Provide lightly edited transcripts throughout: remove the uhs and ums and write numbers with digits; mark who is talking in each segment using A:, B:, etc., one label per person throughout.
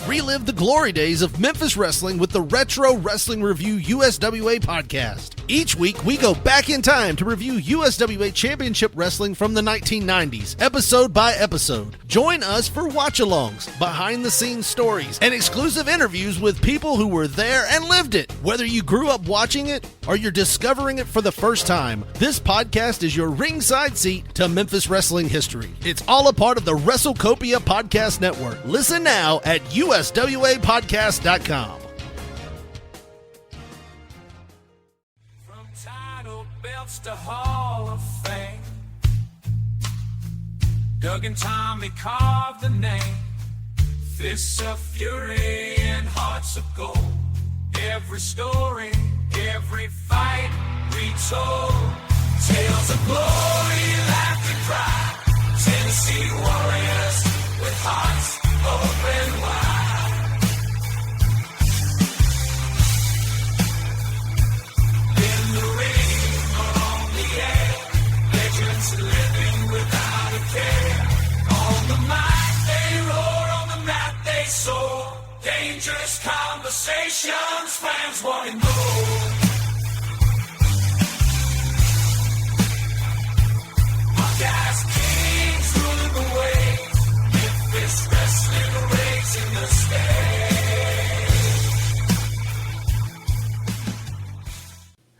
A: Relive the glory days of Memphis wrestling with the Retro Wrestling Review USWA podcast. Each week, we go back in time to review USWA Championship Wrestling from the 1990s, episode by episode. Join us for watch-alongs, behind-the-scenes stories, and exclusive interviews with people who were there and lived it. Whether you grew up watching it or you're discovering it for the first time, this podcast is your ringside seat to Memphis wrestling history. It's all a part of the WrestleCopia Podcast Network. Listen now at uswapodcast.com.
B: From title belts to Hall of Fame, Doug and Tommy carved the name. Fists of fury and hearts of gold. Every story, every fight retold. Tales of glory, laughter, and cry. Tennessee warriors with hearts open wide. In the ring or on the air, legends living without a care. On the mic they roar, on the mat they soar. Dangerous conversations, fans wanting more. Podcast kings ruling the waves. Memphis wrestling raising the stage.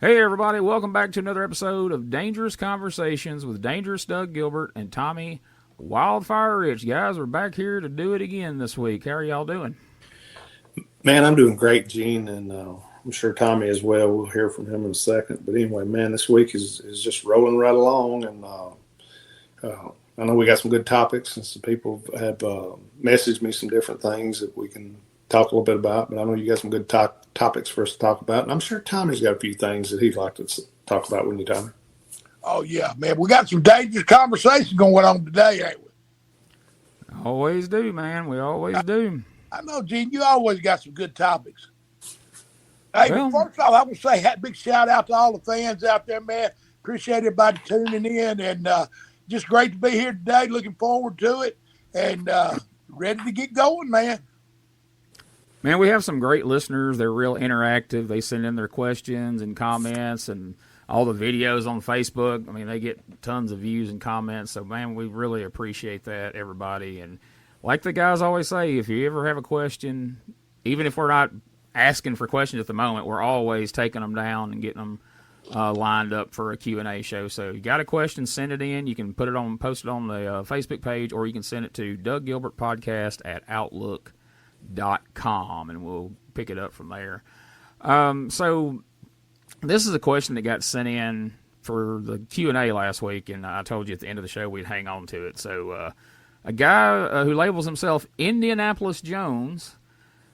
C: Hey everybody, welcome back to another episode of Dangerous Conversations with Dangerous Doug Gilbert and Tommy Wildfire Rich. Guys, we're back here to do it again this week. How are y'all doing?
D: Man, I'm doing great, Gene, and I'm sure Tommy as well. We'll hear from him in a second. But anyway, man, this week is just rolling right along, and I know we got some good topics, and some people have messaged me some different things that we can talk a little bit about. But I know you got some good topics for us to talk about, and I'm sure Tommy's got a few things that he'd like to talk about with you, Tommy.
E: Oh, yeah, man. We got some dangerous conversation going on today, ain't we?
C: Always do, man. We always do.
E: I know, Gene, you always got some good topics. Hey,
C: Well,
E: first of all, I want to say a big shout out to all the fans out there, man. Appreciate everybody tuning in, and just great to be here today. Looking forward to it, and ready to get going, man.
C: Man, we have some great listeners. They're real interactive. They send in their questions and comments and all the videos on Facebook. I mean, they get tons of views and comments. So, man, we really appreciate that, everybody. And like the guys always say, if you ever have a question, even if we're not asking for questions at the moment, we're always taking them down and getting them lined up for a Q&A show. So you got a question, send it in. You can post it on the Facebook page, or you can send it to DougGilbertPodcast@outlook.com, and we'll pick it up from there. So this is a question that got sent in for the Q&A last week, and I told you at the end of the show we'd hang on to it. So a guy who labels himself Indianapolis Jones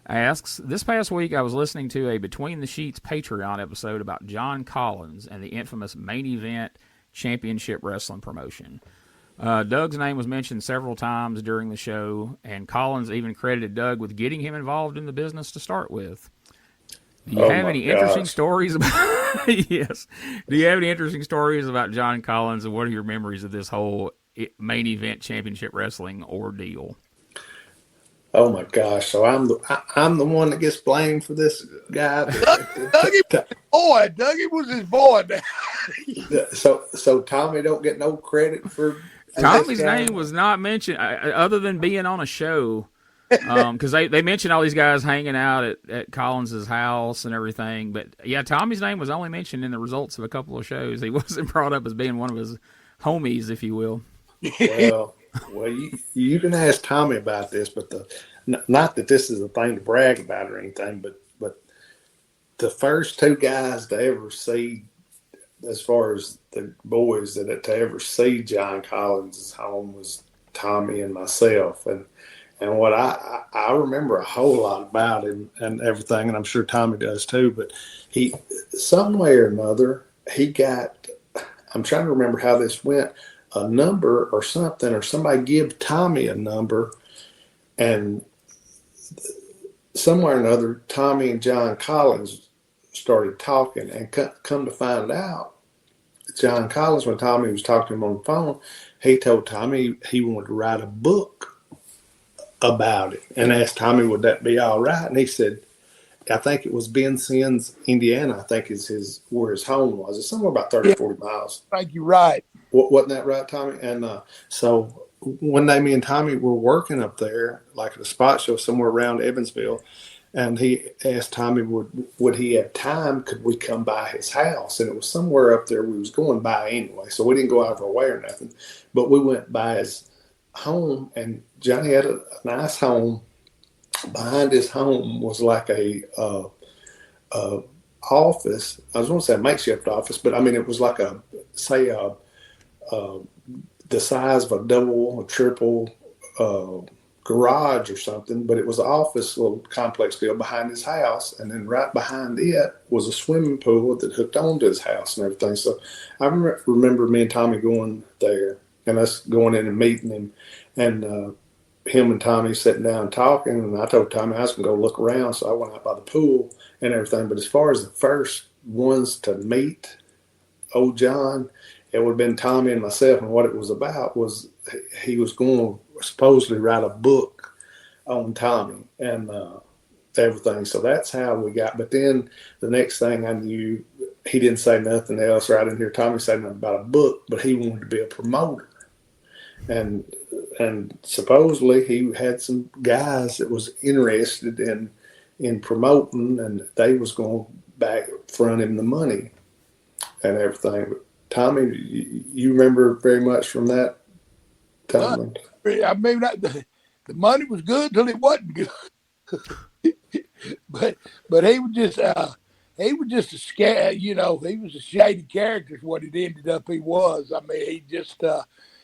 C: asks, this past week I was listening to a Between the Sheets Patreon episode about John Collins and the infamous Main Event Championship Wrestling promotion. Doug's name was mentioned several times during the show, and Collins even credited Doug with getting him involved in the business to start with. Do you have any interesting stories about Yes. Do you have any interesting stories about John Collins, and what are your memories of this whole Main Event Championship Wrestling ordeal?
D: Oh my gosh! So I'm the one that gets blamed for this guy.
E: Dougie was his boy.
D: So Tommy don't get no credit for
C: Tommy's name was not mentioned other than being on a show, because they mentioned all these guys hanging out at Collins's house and everything. But yeah, Tommy's name was only mentioned in the results of a couple of shows. He wasn't brought up as being one of his homies, if you will.
D: Well, you can ask Tommy about this, but not that this is a thing to brag about or anything, but the first two guys to ever see, as far as the boys that to ever see John Collins' home, was Tommy and myself, and what I remember a whole lot about him and everything, and I'm sure Tommy does too. But he, some way or another, he got. I'm trying to remember how this went. A number or something, or somebody give Tommy a number, and somewhere or another, Tommy and John Collins started talking, and come to find out, John Collins, when Tommy was talking to him on the phone, he told Tommy he wanted to write a book about it and asked Tommy, would that be all right? And he said, I think it was Vincennes, Indiana, I think is where his home was. It's somewhere about 30, 40 miles.
E: I think you're right.
D: Wasn't that right, Tommy? And so one day me and Tommy were working up there, like at a spot show somewhere around Evansville, and he asked Tommy, would he have time? Could we come by his house? And it was somewhere up there we was going by anyway, so we didn't go out of our way or nothing. But we went by his home, and Johnny had a nice home. Behind his home was like a office. I was going to say a makeshift office, but I mean it was like the size of a double or triple garage or something. But it was an office, little complex deal behind his house, and then right behind it was a swimming pool that hooked onto his house and everything. So I remember me and Tommy going there and us going in and meeting him, and him and Tommy sitting down talking, and I told Tommy I was going to go look around, so I went out by the pool and everything. But as far as the first ones to meet old John, it would have been Tommy and myself, and what it was about was he was going to supposedly write a book on Tommy and everything. So that's how we got. But then the next thing I knew, he didn't say nothing else. Or I didn't hear Tommy say nothing about a book, but he wanted to be a promoter. And supposedly he had some guys that was interested in promoting, and they was going to back front him the money and everything. But Tommy, you remember very much from that time?
E: I mean, the money was good till it wasn't good. but he was just a scare, he was a shady character is what it ended up he was. I mean,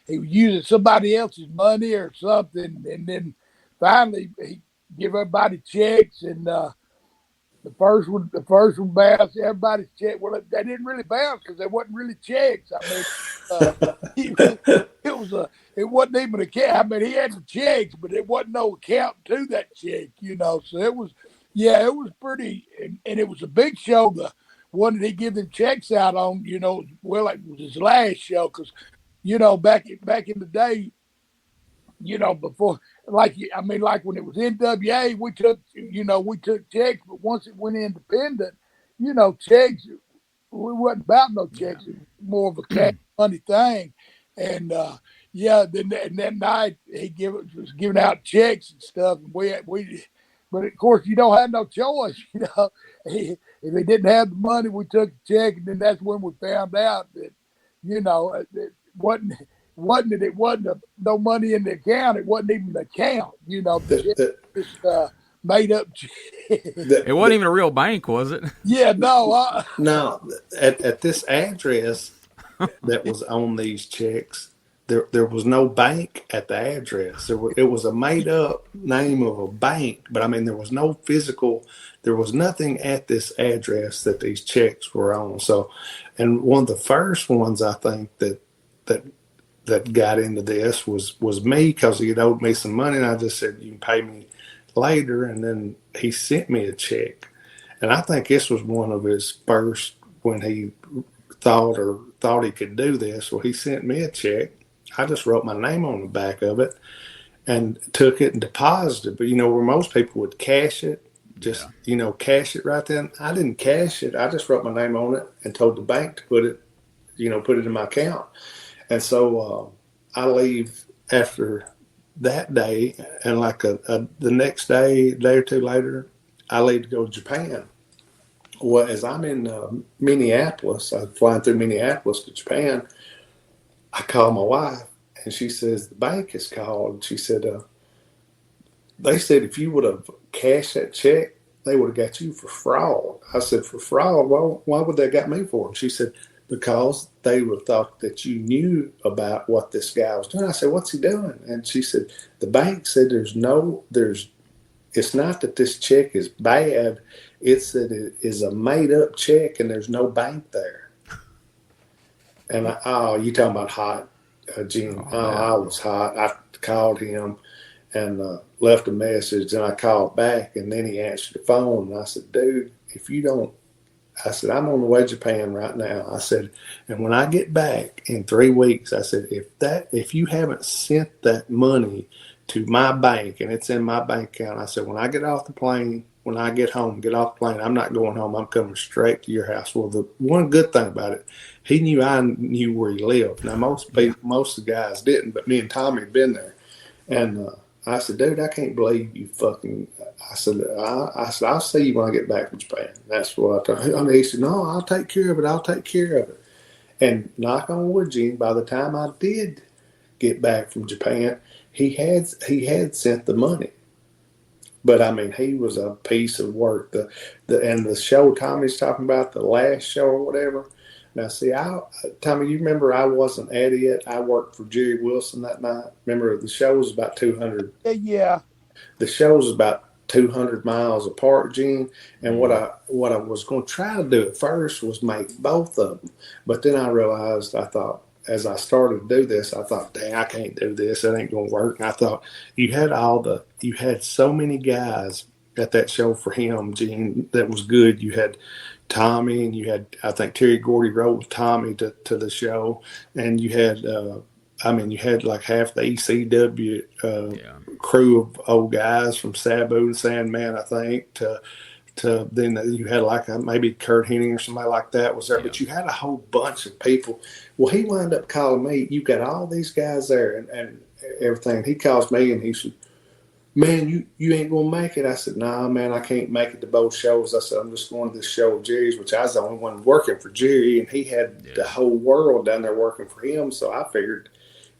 E: he was using somebody else's money or something, and then finally he give everybody checks, and the first one bounced. Everybody's check. Well, they didn't really bounce because they wasn't really checks. I mean, it wasn't even a check. I mean, he had the checks, but it wasn't no account to that check. So it was pretty, and it was a big show. The one that he give them checks out on, it was his last show because. Back in the day, before, like when it was NWA, we took checks, but once it went independent, checks, we wasn't about no checks. It was more of a cash money thing. And, then that night he was giving out checks and stuff. And but of course you don't have no choice, if he didn't have the money, we took the check. And then that's when we found out that, it wasn't no money in the account. It wasn't even an account, just made up.
C: It wasn't even a real bank, was it?
E: Yeah, no.
D: No, at this address that was on these checks, there was no bank at the address. It was a made up name of a bank, but I mean there was no physical. There was nothing at this address that these checks were on. So, and one of the first ones I think that got into this was me, because he had owed me some money, and I just said, you can pay me later. And then he sent me a check, and I think this was one of his first when he thought he could do this. Well, he sent me a check. I just wrote my name on the back of it and took it and deposited. But where most people would cash it, cash it right then. I didn't cash it. I just wrote my name on it and told the bank to put it in my account. And so I leave after that day, and like the next day or two later, I leave to go to Japan. Well, as I'm in Minneapolis, I'm flying through Minneapolis to Japan, I call my wife, and she says, the bank has called. She said, they said if you would have cashed that check, they would have got you for fraud. I said, for fraud? Well, why would they got me for? And she said, because they would have thought that you knew about what this guy was doing. I said, what's he doing? And she said, the bank said it's not that this check is bad. It's that it is a made up check and there's no bank there. And you talking about hot, Jim. I was hot. I called him and left a message, and I called back, and then he answered the phone. And I said, dude, I said, I'm on the way to Japan right now. I said, and when I get back in 3 weeks, I said, if you haven't sent that money to my bank, and it's in my bank account. I said, when I get off the plane, when I get home, get off the plane, I'm not going home. I'm coming straight to your house. Well, the one good thing about it, he knew I knew where he lived. Now, most people, most of the guys didn't, but me and Tommy had been there. And I said, dude, I can't believe you fucking. I said, I'll see you when I get back from Japan. That's what I told him. He said, no, I'll take care of it. I'll take care of it. And knock on wood, Gene, by the time I did get back from Japan, he had sent the money. But I mean, he was a piece of work. The show Tommy's talking about, the last show or whatever. Now, see, Tommy, you remember I wasn't at it. I worked for Jerry Wilson that night. Remember, the show was about 200.
E: Yeah.
D: The show was about 200 miles apart, Gene. And what I was going to try to do at first was make both of them. But then I realized, I thought, as I started to do this, I thought, dang, I can't do this. It ain't going to work. And I thought, you had so many guys at that show for him, Gene, that was good. You had Tommy, and you had, I think Terry Gordy wrote with Tommy to the show. And you had, you had like half the ECW crew of old guys from Sabu and Sandman, I think, to then you had like maybe Kurt Hennig or somebody like that was there, but you had a whole bunch of people. Well, he wound up calling me. You got all these guys there and everything. He calls me and he said, man, you ain't going to make it. I said, nah, man, I can't make it to both shows. I said, I'm just going to this show of Jerry's, which I was the only one working for Jerry, and he had the whole world down there working for him, so I figured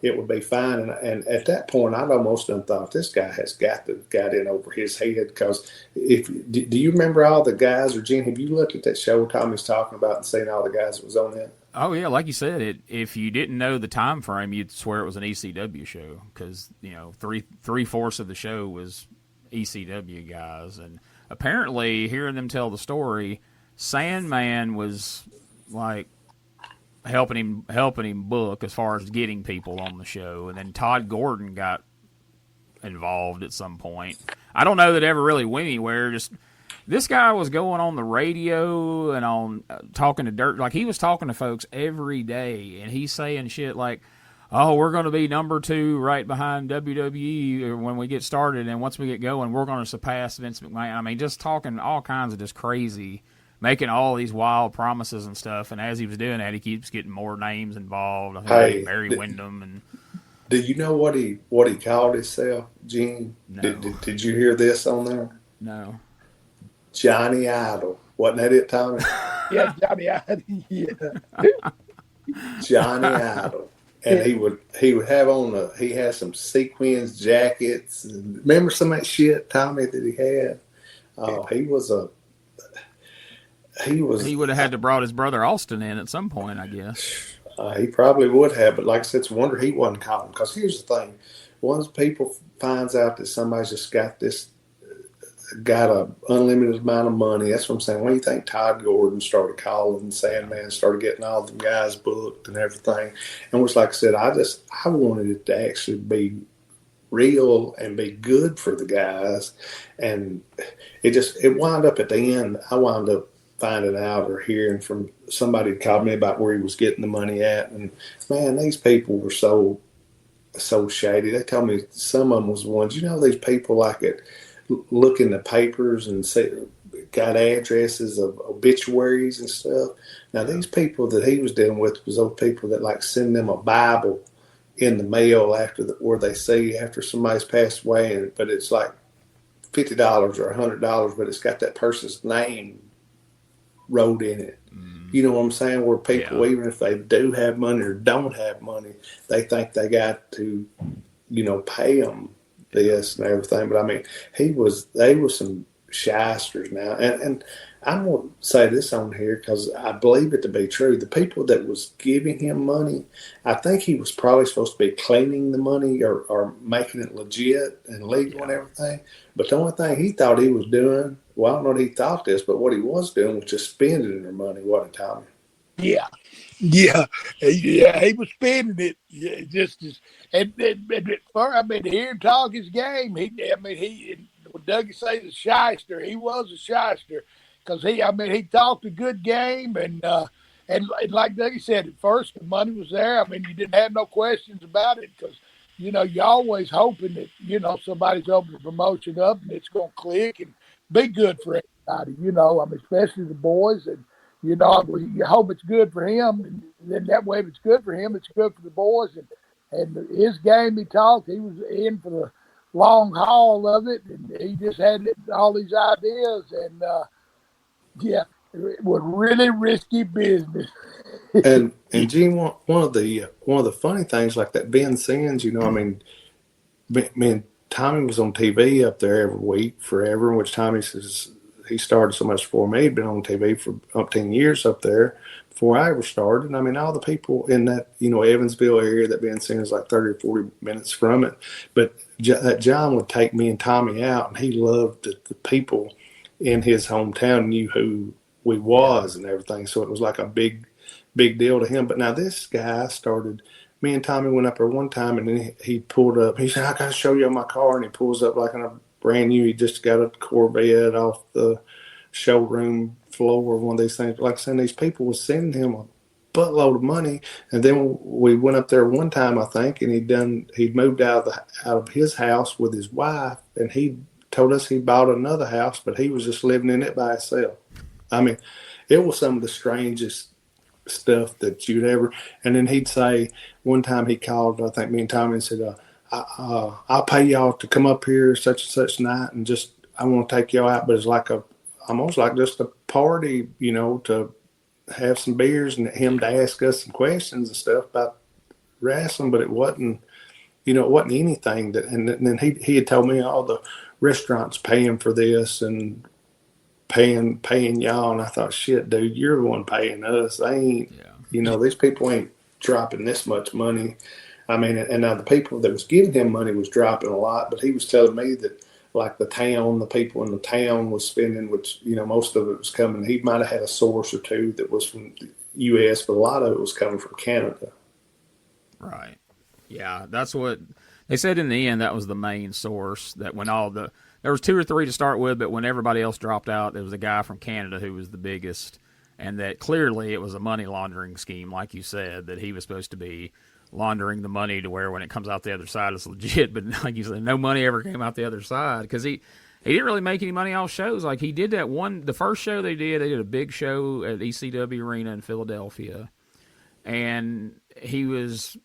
D: it would be fine. And at that point, I'd almost done thought this guy has got in over his head, because do you remember all the guys, or Gene, have you looked at that show Tommy's talking about and seen all the guys that was on it?
C: Oh yeah, like you said, if you didn't know the time frame, you'd swear it was an ECW show, because 3/4 of the show was ECW guys, and apparently hearing them tell the story, Sandman was like helping him book as far as getting people on the show, and then Todd Gordon got involved at some point. I don't know that it ever really went anywhere. Just this guy was going on the radio and on talking to dirt, like he was talking to folks every day, and he's saying shit like, "Oh, we're going to be number 2 right behind WWE when we get started, and once we get going, we're going to surpass Vince McMahon." I mean, just talking all kinds of just crazy, making all these wild promises and stuff. And as he was doing that, he keeps getting more names involved. I think Barry Windham and.
D: Did you know what he called himself, Gene?
C: No.
D: Did you hear this on there?
C: No.
D: Johnny Idol. Wasn't that it, Tommy?
E: Yeah, Johnny Idol. Yeah.
D: Johnny Idol. And he would have on he had some sequins jackets. Remember some of that shit, Tommy, that he had? Oh, he would have
C: had to brought his brother Austin in at some point, I guess.
D: He probably would have, but like I said, it's a wonder he wasn't calling. Because here's the thing: once people finds out that somebody's just got a unlimited amount of money, that's what I'm saying. When you think Todd Gordon started calling, and Sandman started getting all the guys booked and everything, and which, like I said, I wanted it to actually be real and be good for the guys, and it wound up at the end. I wound up finding out or hearing from somebody who called me about where he was getting the money at, and man, these people were so shady. They told me some of them was ones, these people like it look in the papers and say got addresses of obituaries and stuff. Now these people that he was dealing with was those people that like send them a Bible in the mail where they see after somebody's passed away, but it's like $50 or $100, but it's got that person's name wrote in it. You know what I'm saying? Where people, even if they do have money or don't have money, they think they got to, pay them this and everything. But I mean, they were some shysters now. And I'm going to say this on here because I believe it to be true. The people that was giving him money, I think he was probably supposed to be cleaning the money or making it legit and legal and everything. But the only thing he thought he was doing, well, I don't know if he thought this, but what he was doing was just spending their money, wasn't it, Tommy?
E: Yeah. He was spending it. Yeah, and I mean, to hear him talk his game, when Dougie says a shyster, he was a shyster because he talked a good game, and like Dougie said, at first the money was there. I mean, you didn't have no questions about it because you're always hoping that, somebody's opening the promotion up and it's going to click and be good for everybody, especially the boys. And, you hope it's good for him. And then that way, if it's good for him, it's good for the boys. And his game, he was in for the long haul of it. And he just had all these ideas. And, it was really risky business.
D: and Gene, one of the funny things like that Ben Sims, me and Tommy was on TV up there every week forever, which Tommy says he started so much before me. He'd been on TV for up 10 years up there before I ever started. And all the people in that, Evansville area that Ben Sims is like 30 or 40 minutes from it. But that John would take me and Tommy out, and he loved the people in his hometown knew who we was and everything. So it was like a big deal to him. But now this guy started, me and Tommy went up there one time, and then he pulled up. He said, I got to show you my car. And he pulls up like in a brand new, he just got a Corvette off the showroom floor, one of these things. Like I said, these people was sending him a buttload of money. And then we went up there one time, I think, and he'd moved out of his house with his wife, and he told us he bought another house, but he was just living in it by himself. It was some of the strangest stuff that you'd ever. And then he'd say, one time he called, I think me and Tommy, and said, I'll pay y'all to come up here such and such night, and just I want to take y'all out, but it's like almost like just a party, to have some beers and him to ask us some questions and stuff about wrestling, but it wasn't, it wasn't anything that. And then he had told me all the restaurants paying for this and paying y'all, and I thought, shit, dude, you're the one paying us. They ain't, these people ain't dropping this much money. And now the people that was giving him money was dropping a lot, but he was telling me that like the people in the town was spending, which, most of it was coming. He might have had a source or two that was from the U.S., but a lot of it was coming from Canada.
C: Right. Yeah, that's what they said in the end. That was the main source. That when there was 2 or 3 to start with, but when everybody else dropped out, there was a guy from Canada who was the biggest, and that clearly it was a money laundering scheme, like you said, that he was supposed to be laundering the money to where when it comes out the other side it's legit. But like you said, no money ever came out the other side because he didn't really make any money off shows. Like he did the first show they did a big show at ECW Arena in Philadelphia, and he was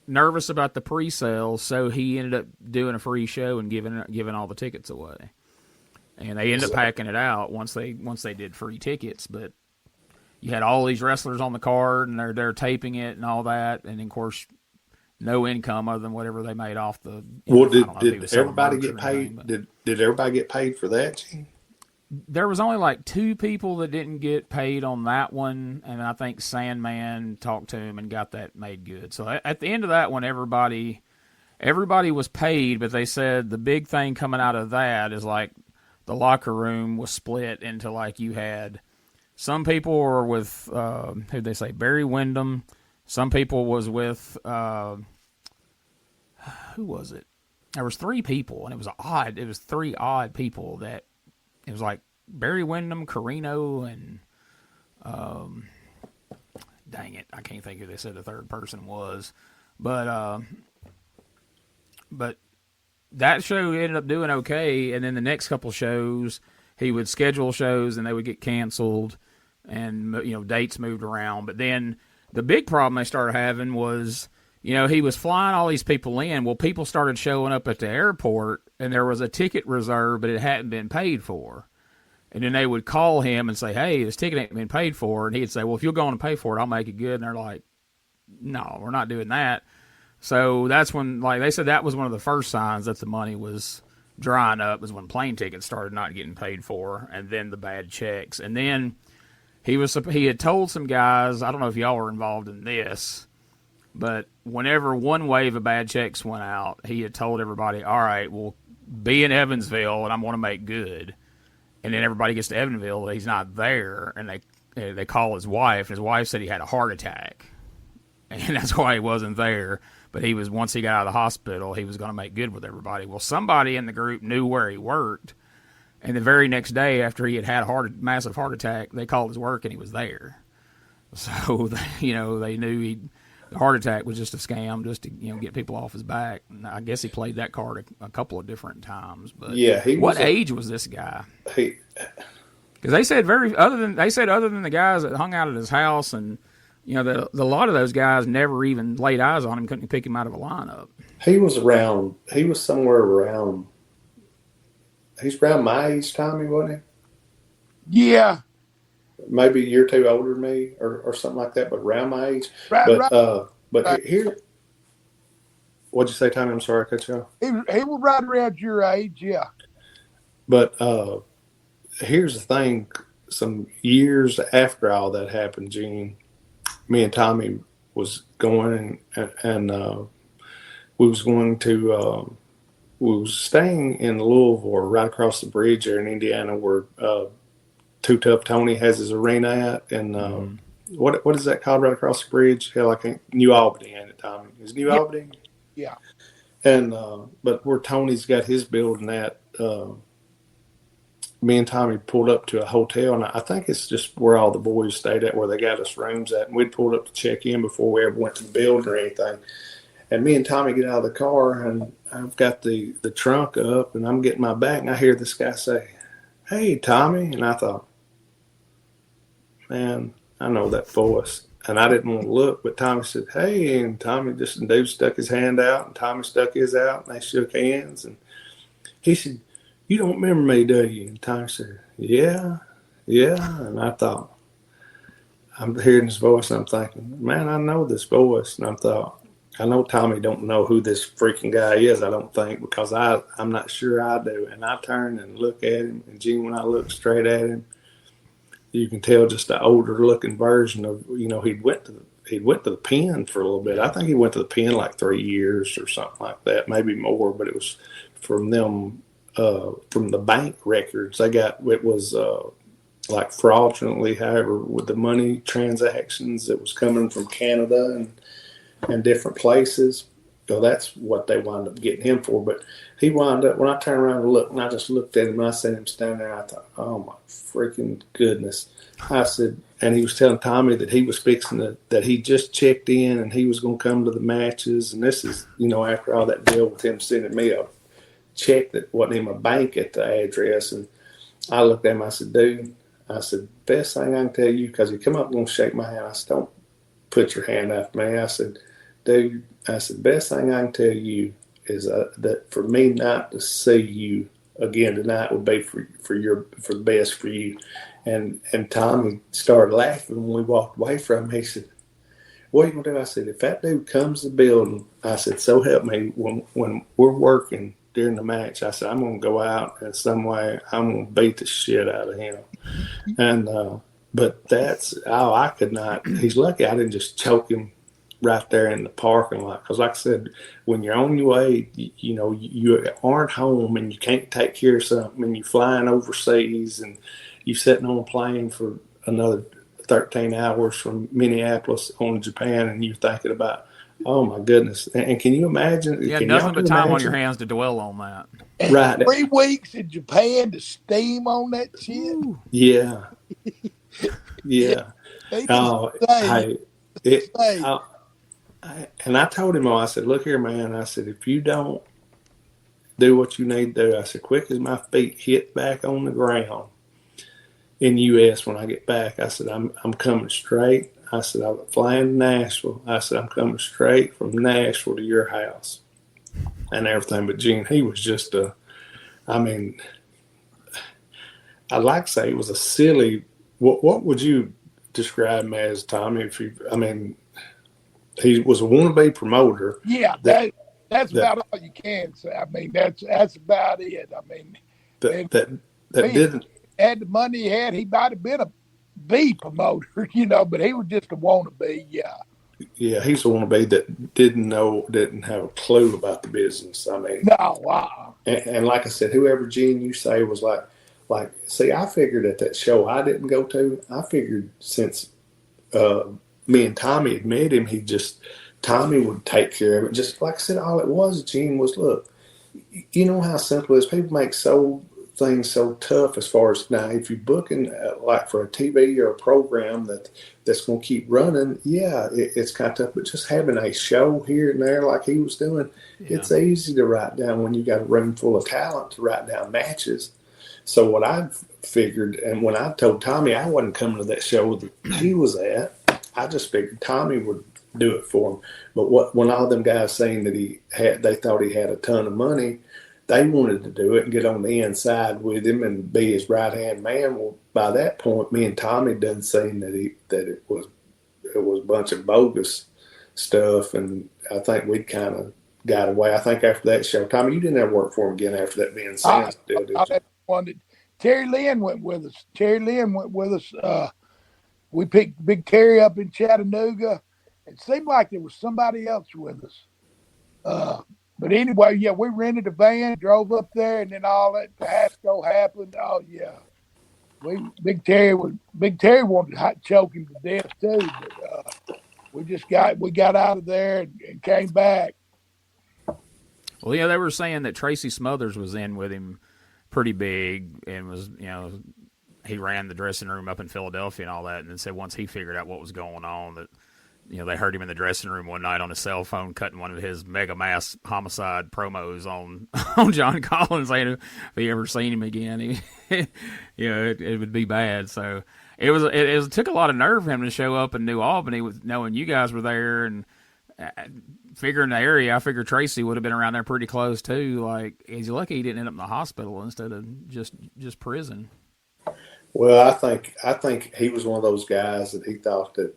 C: nervous about the pre-sales, so he ended up doing a free show and giving all the tickets away. And they ended up packing it out once they did free tickets. But you had all these wrestlers on the card, and they're taping it and all that, and of course, no income other than whatever they made off the.
D: Well, did everybody get paid? Did everybody get paid for that, Gene?
C: There was only like 2 people that didn't get paid on that one, and I think Sandman talked to him and got that made good. So at the end of that one, everybody was paid, but they said the big thing coming out of that is like the locker room was split into like you had some people were with who'd they say, Barry Windham. Some people was with who was it? There was 3 people, and it was odd. It was 3 odd people that. It was like Barry Windham, Carino, and dang it, I can't think who they said the third person was. But that show ended up doing okay, and then the next couple shows, he would schedule shows, and they would get canceled, and dates moved around. But then the big problem they started having was, he was flying all these people in. Well, people started showing up at the airport, and there was a ticket reserved, but it hadn't been paid for. And then they would call him and say, hey, this ticket ain't been paid for. And he'd say, well, if you'll go on and pay for it, I'll make it good. And they're like, no, we're not doing that. So that's when, like they said, that was one of the first signs that the money was drying up, was when plane tickets started not getting paid for, and then the bad checks. And then he had told some guys, I don't know if y'all were involved in this, but whenever one wave of bad checks went out, he had told everybody, all right, we'll be in Evansville, and I'm going to make good. And then everybody gets to Evansville, he's not there, and they call his wife, and his wife said he had a heart attack. And that's why he wasn't there. But once he got out of the hospital, he was going to make good with everybody. Well, somebody in the group knew where he worked, and the very next day after he had a massive heart attack, they called his work, and he was there. So, they knew the heart attack was just a scam, just to get people off his back. And I guess he played that card a couple of different times. But
D: yeah,
C: what age was this guy?
D: He,
C: because they said other than the guys that hung out at his house, and a lot of those guys never even laid eyes on him, couldn't pick him out of a lineup.
D: He was somewhere around. He's around my age, Tommy, wasn't
E: he? Yeah.
D: Maybe a year or two older than me, or something like that, but around my age. But here, what'd you say, Tommy? I'm sorry, I cut you off.
E: He was right around your age, yeah.
D: But here's the thing: some years after all that happened, Gene, me and Tommy was going and we was going to we was staying in Louisville, right across the bridge there in Indiana, where Too Tough Tony has his arena at, and what is that called right across the bridge? Hell, I can't. New Albany, ain't it, Tommy? Is it New Albany?
E: Yeah.
D: And but where Tony's got his building at, me and Tommy pulled up to a hotel, and I think it's just where all the boys stayed at, where they got us rooms at, and we'd pulled up to check in before we ever went to the building or anything. And me and Tommy get out of the car, and I've got the trunk up, and I'm getting my bag, and I hear this guy say, "Hey, Tommy," and I thought, man, I know that voice. And I didn't want to look, but Tommy said, "Hey," and Tommy, just the dude stuck his hand out, and Tommy stuck his out, and they shook hands. And he said, "You don't remember me, do you?" And Tommy said, yeah. And I thought, I'm hearing this voice, and I'm thinking, man, I know this voice. And I thought, I know Tommy don't know who this freaking guy is, I don't think, because I'm not sure I do. And I turned and looked at him, and Gene, when I looked straight at him, you can tell just the older looking version of, he'd went to the pen for a little bit. I think he went to the pen like 3 years or something like that, maybe more, but it was from them, from the bank records. It was like fraudulently, however, with the money transactions that was coming from Canada and different places. So that's what they wound up getting him for. But he wound up, when I turned around and looked, and I just looked at him, and I seen him standing there, I thought, oh my freaking goodness. I said, and he was telling Tommy that he was that he just checked in and he was going to come to the matches. And this is, after all that deal with him sending me a check that wasn't in my bank at the address. And I looked at him, I said, dude, best thing I can tell you, because he come up and going to shake my hand. I said, don't put your hand after me. I said, dude, best thing I can tell you is that for me not to see you again tonight would be for the best for you. And Tommy started laughing when we walked away from him. He said, "What are you gonna do?" I said, "If that dude comes to the building," I said, "so help me, when we're working during the match," I said, "I'm gonna go out in some way. I'm gonna beat the shit out of him." And but I could not. He's lucky I didn't just choke him right there in the parking lot, because like I said, when you're on your way, you aren't home and you can't take care of something, and you're flying overseas and you're sitting on a plane for another 13 hours from Minneapolis on Japan, and you're thinking about, oh my goodness. And can you imagine?
C: Yeah, nothing but time on your hands to dwell on that.
E: And
D: right.
E: 3 weeks in Japan to steam on that shit.
D: Yeah. Yeah. And I told him, I said, look here, man. I said, if you don't do what you need to do, I said, quick as my feet hit back on the ground in U.S. when I get back, I said, I'm coming straight. I said, I'm flying to Nashville. I said, I'm coming straight from Nashville to your house and everything. But Gene, he was just I'd like to say it was a silly, what would you describe him as, Tommy? He was a wannabe promoter.
E: Yeah, that's about all you can say. That's about it.
D: That didn't
E: had the money he had, he might have been a B promoter, but he was just a wannabe. Yeah.
D: Yeah, he's a wannabe that didn't have a clue about the business.
E: No.
D: And like I said, whoever Gene you say was like, see, I figured at that show I didn't go to, I figured since me and Tommy had met him, Tommy would take care of it. Just like I said, all it was, Gene, was, look, you know how simple it is. People make so things so tough as far as now, if you're booking like for a TV or a program that's going to keep running, yeah, it's kind of tough. But just having a show here and there like he was doing, it's easy to write down when you got a room full of talent to write down matches. So what I figured, and when I told Tommy I wasn't coming to that show that he was at, I just figured Tommy would do it for him. But when all them guys saying that they thought he had a ton of money, they wanted to do it and get on the inside with him and be his right hand man. Well, by that point, me and Tommy done seen that it was a bunch of bogus stuff, and I think we kind of got away. I think after that show, Tommy, you didn't ever work for him again after that being sent. Did you?
E: Terry Lynn went with us. We picked Big Terry up in Chattanooga. It seemed like there was somebody else with us. But anyway, yeah, we rented a van, drove up there, and then all that fiasco happened. Oh yeah, Big Terry wanted to choke him to death too. But we got out of there and came back.
C: Well, yeah, they were saying that Tracy Smothers was in with him pretty big and was, he ran the dressing room up in Philadelphia and all that, and then said once he figured out what was going on that, they heard him in the dressing room one night on his cell phone cutting one of his mega mass homicide promos on John Collins, saying if he ever seen him again, it would be bad. So it took a lot of nerve for him to show up in New Albany with knowing you guys were there and figuring the area. I figured Tracy would have been around there pretty close too. Like, he's lucky he didn't end up in the hospital instead of just prison.
D: Well, I think he was one of those guys that he thought that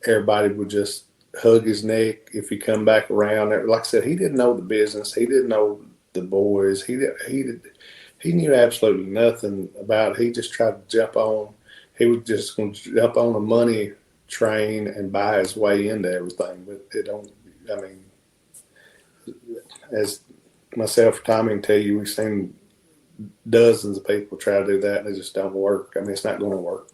D: everybody would just hug his neck if he come back around. Like I said, he didn't know the business. He didn't know the boys. He knew absolutely nothing about it. He just tried to jump on. He was just going to jump on a money train and buy his way into everything. But as myself, Tommy can tell you, we've seen dozens of people try to do that, and it just don't work. It's not going to work.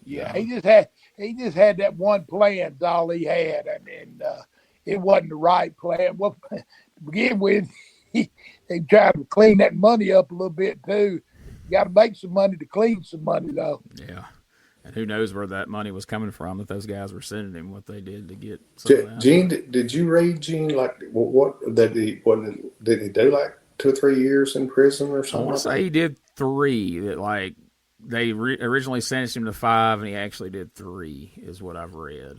E: Yeah, he just had that one plan. That's all he had, and it wasn't the right plan. Well, to begin with, they tried to clean that money up a little bit too. You got to make some money to clean some money, though.
C: Yeah, and who knows where that money was coming from that those guys were sending him, what they did to get.
D: Gene, did you read Gene? Like what did he do? Like 2 or 3 years in prison or something?
C: I want to say he did 3. That like. They originally sentenced him to 5, and he actually did 3, is what I've read.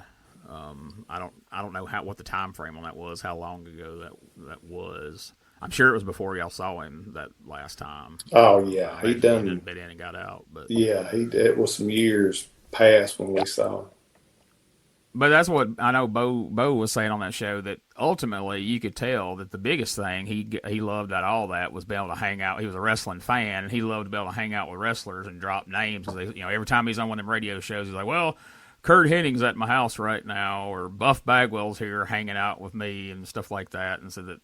C: I don't know what the time frame on that was, how long ago that was. I'm sure it was before y'all saw him that last time.
D: Oh yeah, he
C: didn't bit in and got out. But
D: yeah, it was some years past when we saw him.
C: But that's what I know. Bo was saying on that show that ultimately you could tell that the biggest thing he loved at all that was being able to hang out. He was a wrestling fan, and he loved to be able to hang out with wrestlers and drop names. Every time he's on one of them radio shows, he's like, "Well, Kurt Henning's at my house right now," or "Buff Bagwell's here hanging out with me," and stuff like that. And so that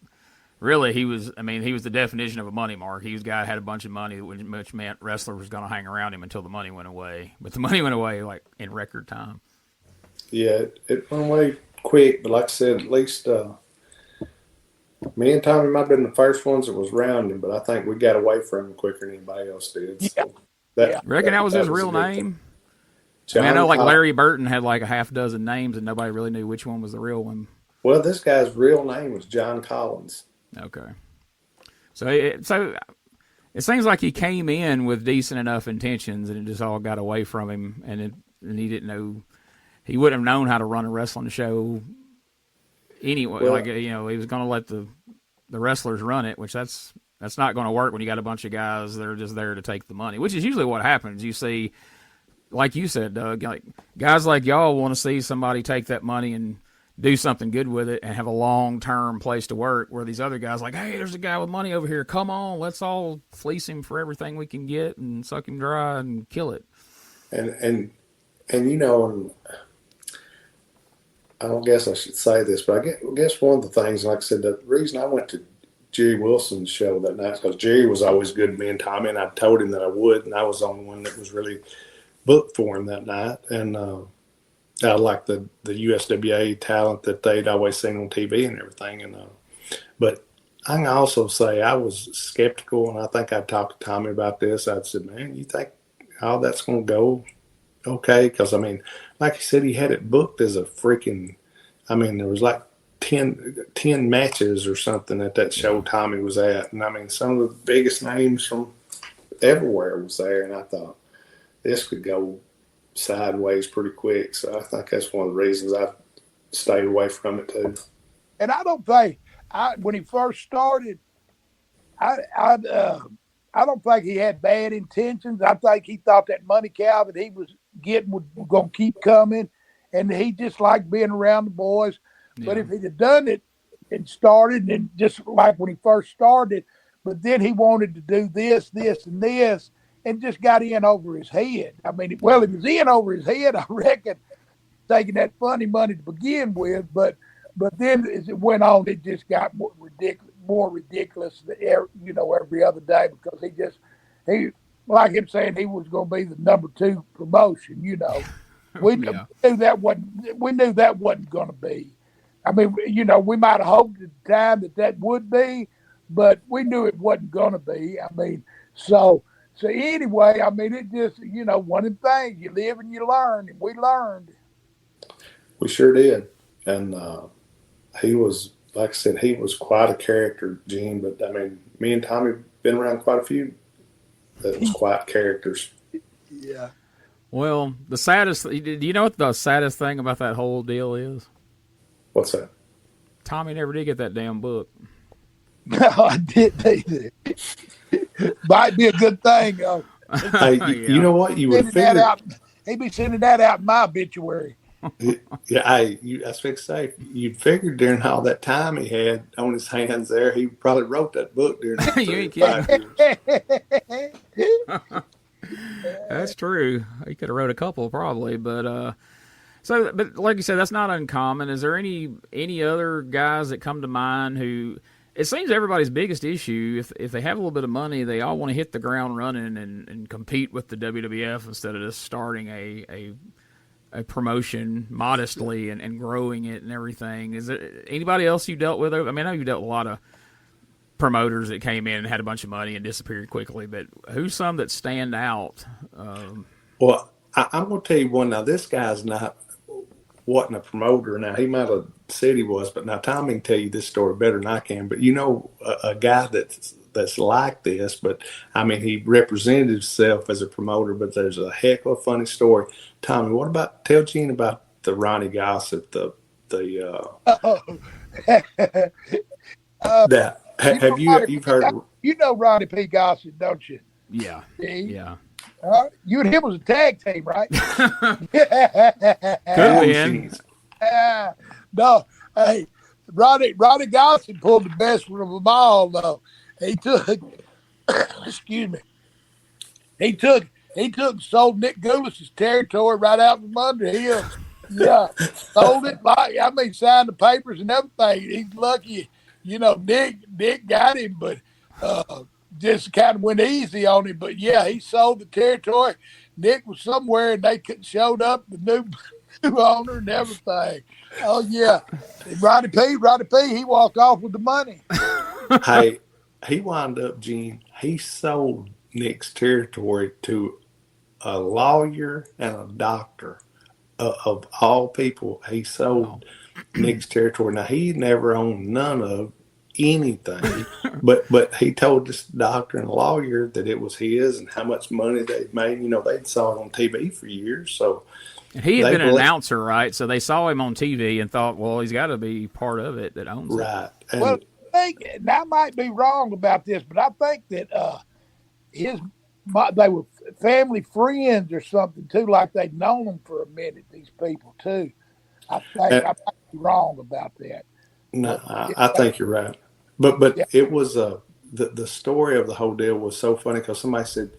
C: really he was the definition of a money mark. He was a guy that had a bunch of money, which meant wrestlers was going to hang around him until the money went away. But the money went away like in record time.
D: Yeah, it went away quick, but like I said, at least me and Tommy might have been the first ones that was around him, but I think we got away from him quicker than anybody else did. So
C: reckon that was his real name? I know like Larry Burton had like a half dozen names, and nobody really knew which one was the real one.
D: Well, this guy's real name was John Collins.
C: Okay. So it seems like he came in with decent enough intentions, and it just all got away from him, and he didn't know. He wouldn't have known how to run a wrestling show anyway. Well, he was going to let the wrestlers run it, which that's not going to work when you got a bunch of guys that are just there to take the money, which is usually what happens. You see, like you said, Doug, like guys like y'all want to see somebody take that money and do something good with it and have a long-term place to work, where these other guys like, hey, there's a guy with money over here. Come on, let's all fleece him for everything we can get and suck him dry and kill it.
D: And I don't guess I should say this, but I guess one of the things, like I said, the reason I went to Jerry Wilson's show that night, because Jerry was always good to me and Tommy, and I told him that I would, and I was the only one that was really booked for him that night. And I liked the USWA talent that they'd always seen on TV and everything. And but I can also say I was skeptical, and I think I talked to Tommy about this. I said, "Man, you think all that's going to go okay?" Because I mean, like he said, he had it booked as a freaking. I mean, there was like 10 matches or something at that show Tommy was at, and I mean, some of the biggest names from everywhere was there, and I thought this could go sideways pretty quick. So I think that's one of the reasons I stayed away from it too.
E: And I don't think when he first started, I don't think he had bad intentions. I think he thought that money cow that he was getting was going to keep coming, and he just liked being around the boys. Yeah. But if he'd have done it and started, and just like when he first started, but then he wanted to do this, and this, and just got in over his head. I mean, well, he was in over his head, I reckon, taking that funny money to begin with, but then as it went on, it just got more ridiculous, every other day, because he like him saying he was going to be the number 2 promotion. We knew that wasn't going to be. I mean, we might have hoped at the time that would be, but we knew it wasn't going to be. I mean, so anyway, I mean, it just one of the things, you live and you learn, and we learned.
D: We sure did, and he was, like I said, he was quite a character, Gene. But I mean, me and Tommy been around quite a few that was quite characters.
E: Yeah.
C: Well, do you know what the saddest thing about that whole deal is?
D: What's that?
C: Tommy never did get that damn book.
E: No, I didn't either. Might be a good thing, though.
D: Hey, you know what? You would figure
E: he'd be sending that out in my obituary.
D: Yeah, I was fixing to say, you'd figured during all that time he had on his hands there, he probably wrote that book during that 3 to 5 years.
C: That's true. He could have wrote a couple probably, but but like you said, that's not uncommon. Is there any other guys that come to mind who, it seems everybody's biggest issue, if they have a little bit of money, they all want to hit the ground running and compete with the WWF instead of just starting a promotion modestly and growing it and everything. Is there anybody else you dealt with? I mean, I know you dealt with a lot of promoters that came in and had a bunch of money and disappeared quickly, but who's some that stand out?
D: Well, I'm going to tell you one. Now, this guy's wasn't a promoter. Now, he might have said he was, but now Tommy can tell you this story better than I can. But a guy that's like this, but I mean, he represented himself as a promoter, but there's a heck of a funny story. Tommy, tell Gene about the Ronnie Gossett, you've heard?
E: You know Ronnie P. Gossett, don't you?
C: Yeah. Yeah.
E: You and him was a tag team, right?
C: Could be.
E: No, hey, Ronnie Gossett pulled the best one of them all, though. He took, excuse me, he took sold Nick Goulis's territory right out from under him. Yeah, sold it. Signed the papers and everything. He's lucky, Nick got him, but just kind of went easy on him. But yeah, he sold the territory. Nick was somewhere and they showed up, the new owner and everything. Oh yeah, and Roddy P, he walked off with the money.
D: Hey, he wound up, Gene. He sold Nick's territory to a lawyer and a doctor. Of all people, he sold Nick's territory. Now, he never owned none of anything, but he told this doctor and lawyer that it was his and how much money they'd made. They'd saw it on TV for years. So
C: he had been an announcer, right? So they saw him on TV and thought, well, he's got to be part of it that owns it.
D: Right.
E: Well, I might be wrong about this, but I think that they were family friends or something too, like they'd known them for a minute, these people too. I might be wrong about that.
D: No, I think you're right. But yeah. It was the story of the whole deal was so funny because somebody said,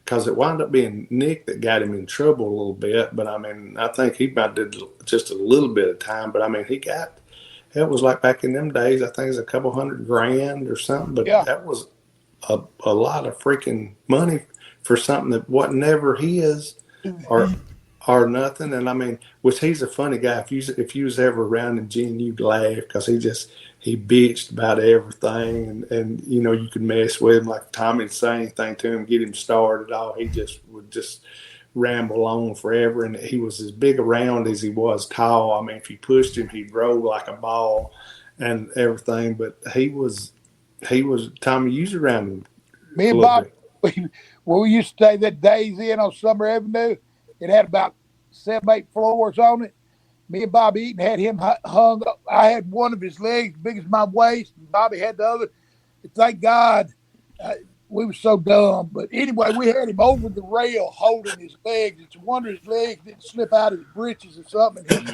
D: because it wound up being Nick that got him in trouble a little bit. But I mean, I think he might did just a little bit of time. But I mean, it was like back in them days, I think it was a couple $100,000 or something. But yeah. That was a lot of freaking money for something that wasn't never his or nothing. And I mean, he's a funny guy. If you was ever around him, Gene, you'd laugh because he bitched about everything, and you know, you could mess with him, like Tommy would say anything to him, get him started. All he just would just ramble on forever, and he was as big around as he was tall. I mean, if you pushed him, he'd roll like a ball and everything. But he was Tommy. You was around him.
E: Me and Bob, when we used to stay that Days Inn on Summer Avenue, it had about 7-8 floors on it. Me and Bobby Eaton had him hung up. I had one of his legs big as my waist, and Bobby had the other. Thank God we were so dumb. But anyway, we had him over the rail holding his legs. It's a wonder his legs didn't slip out of his breeches or something. And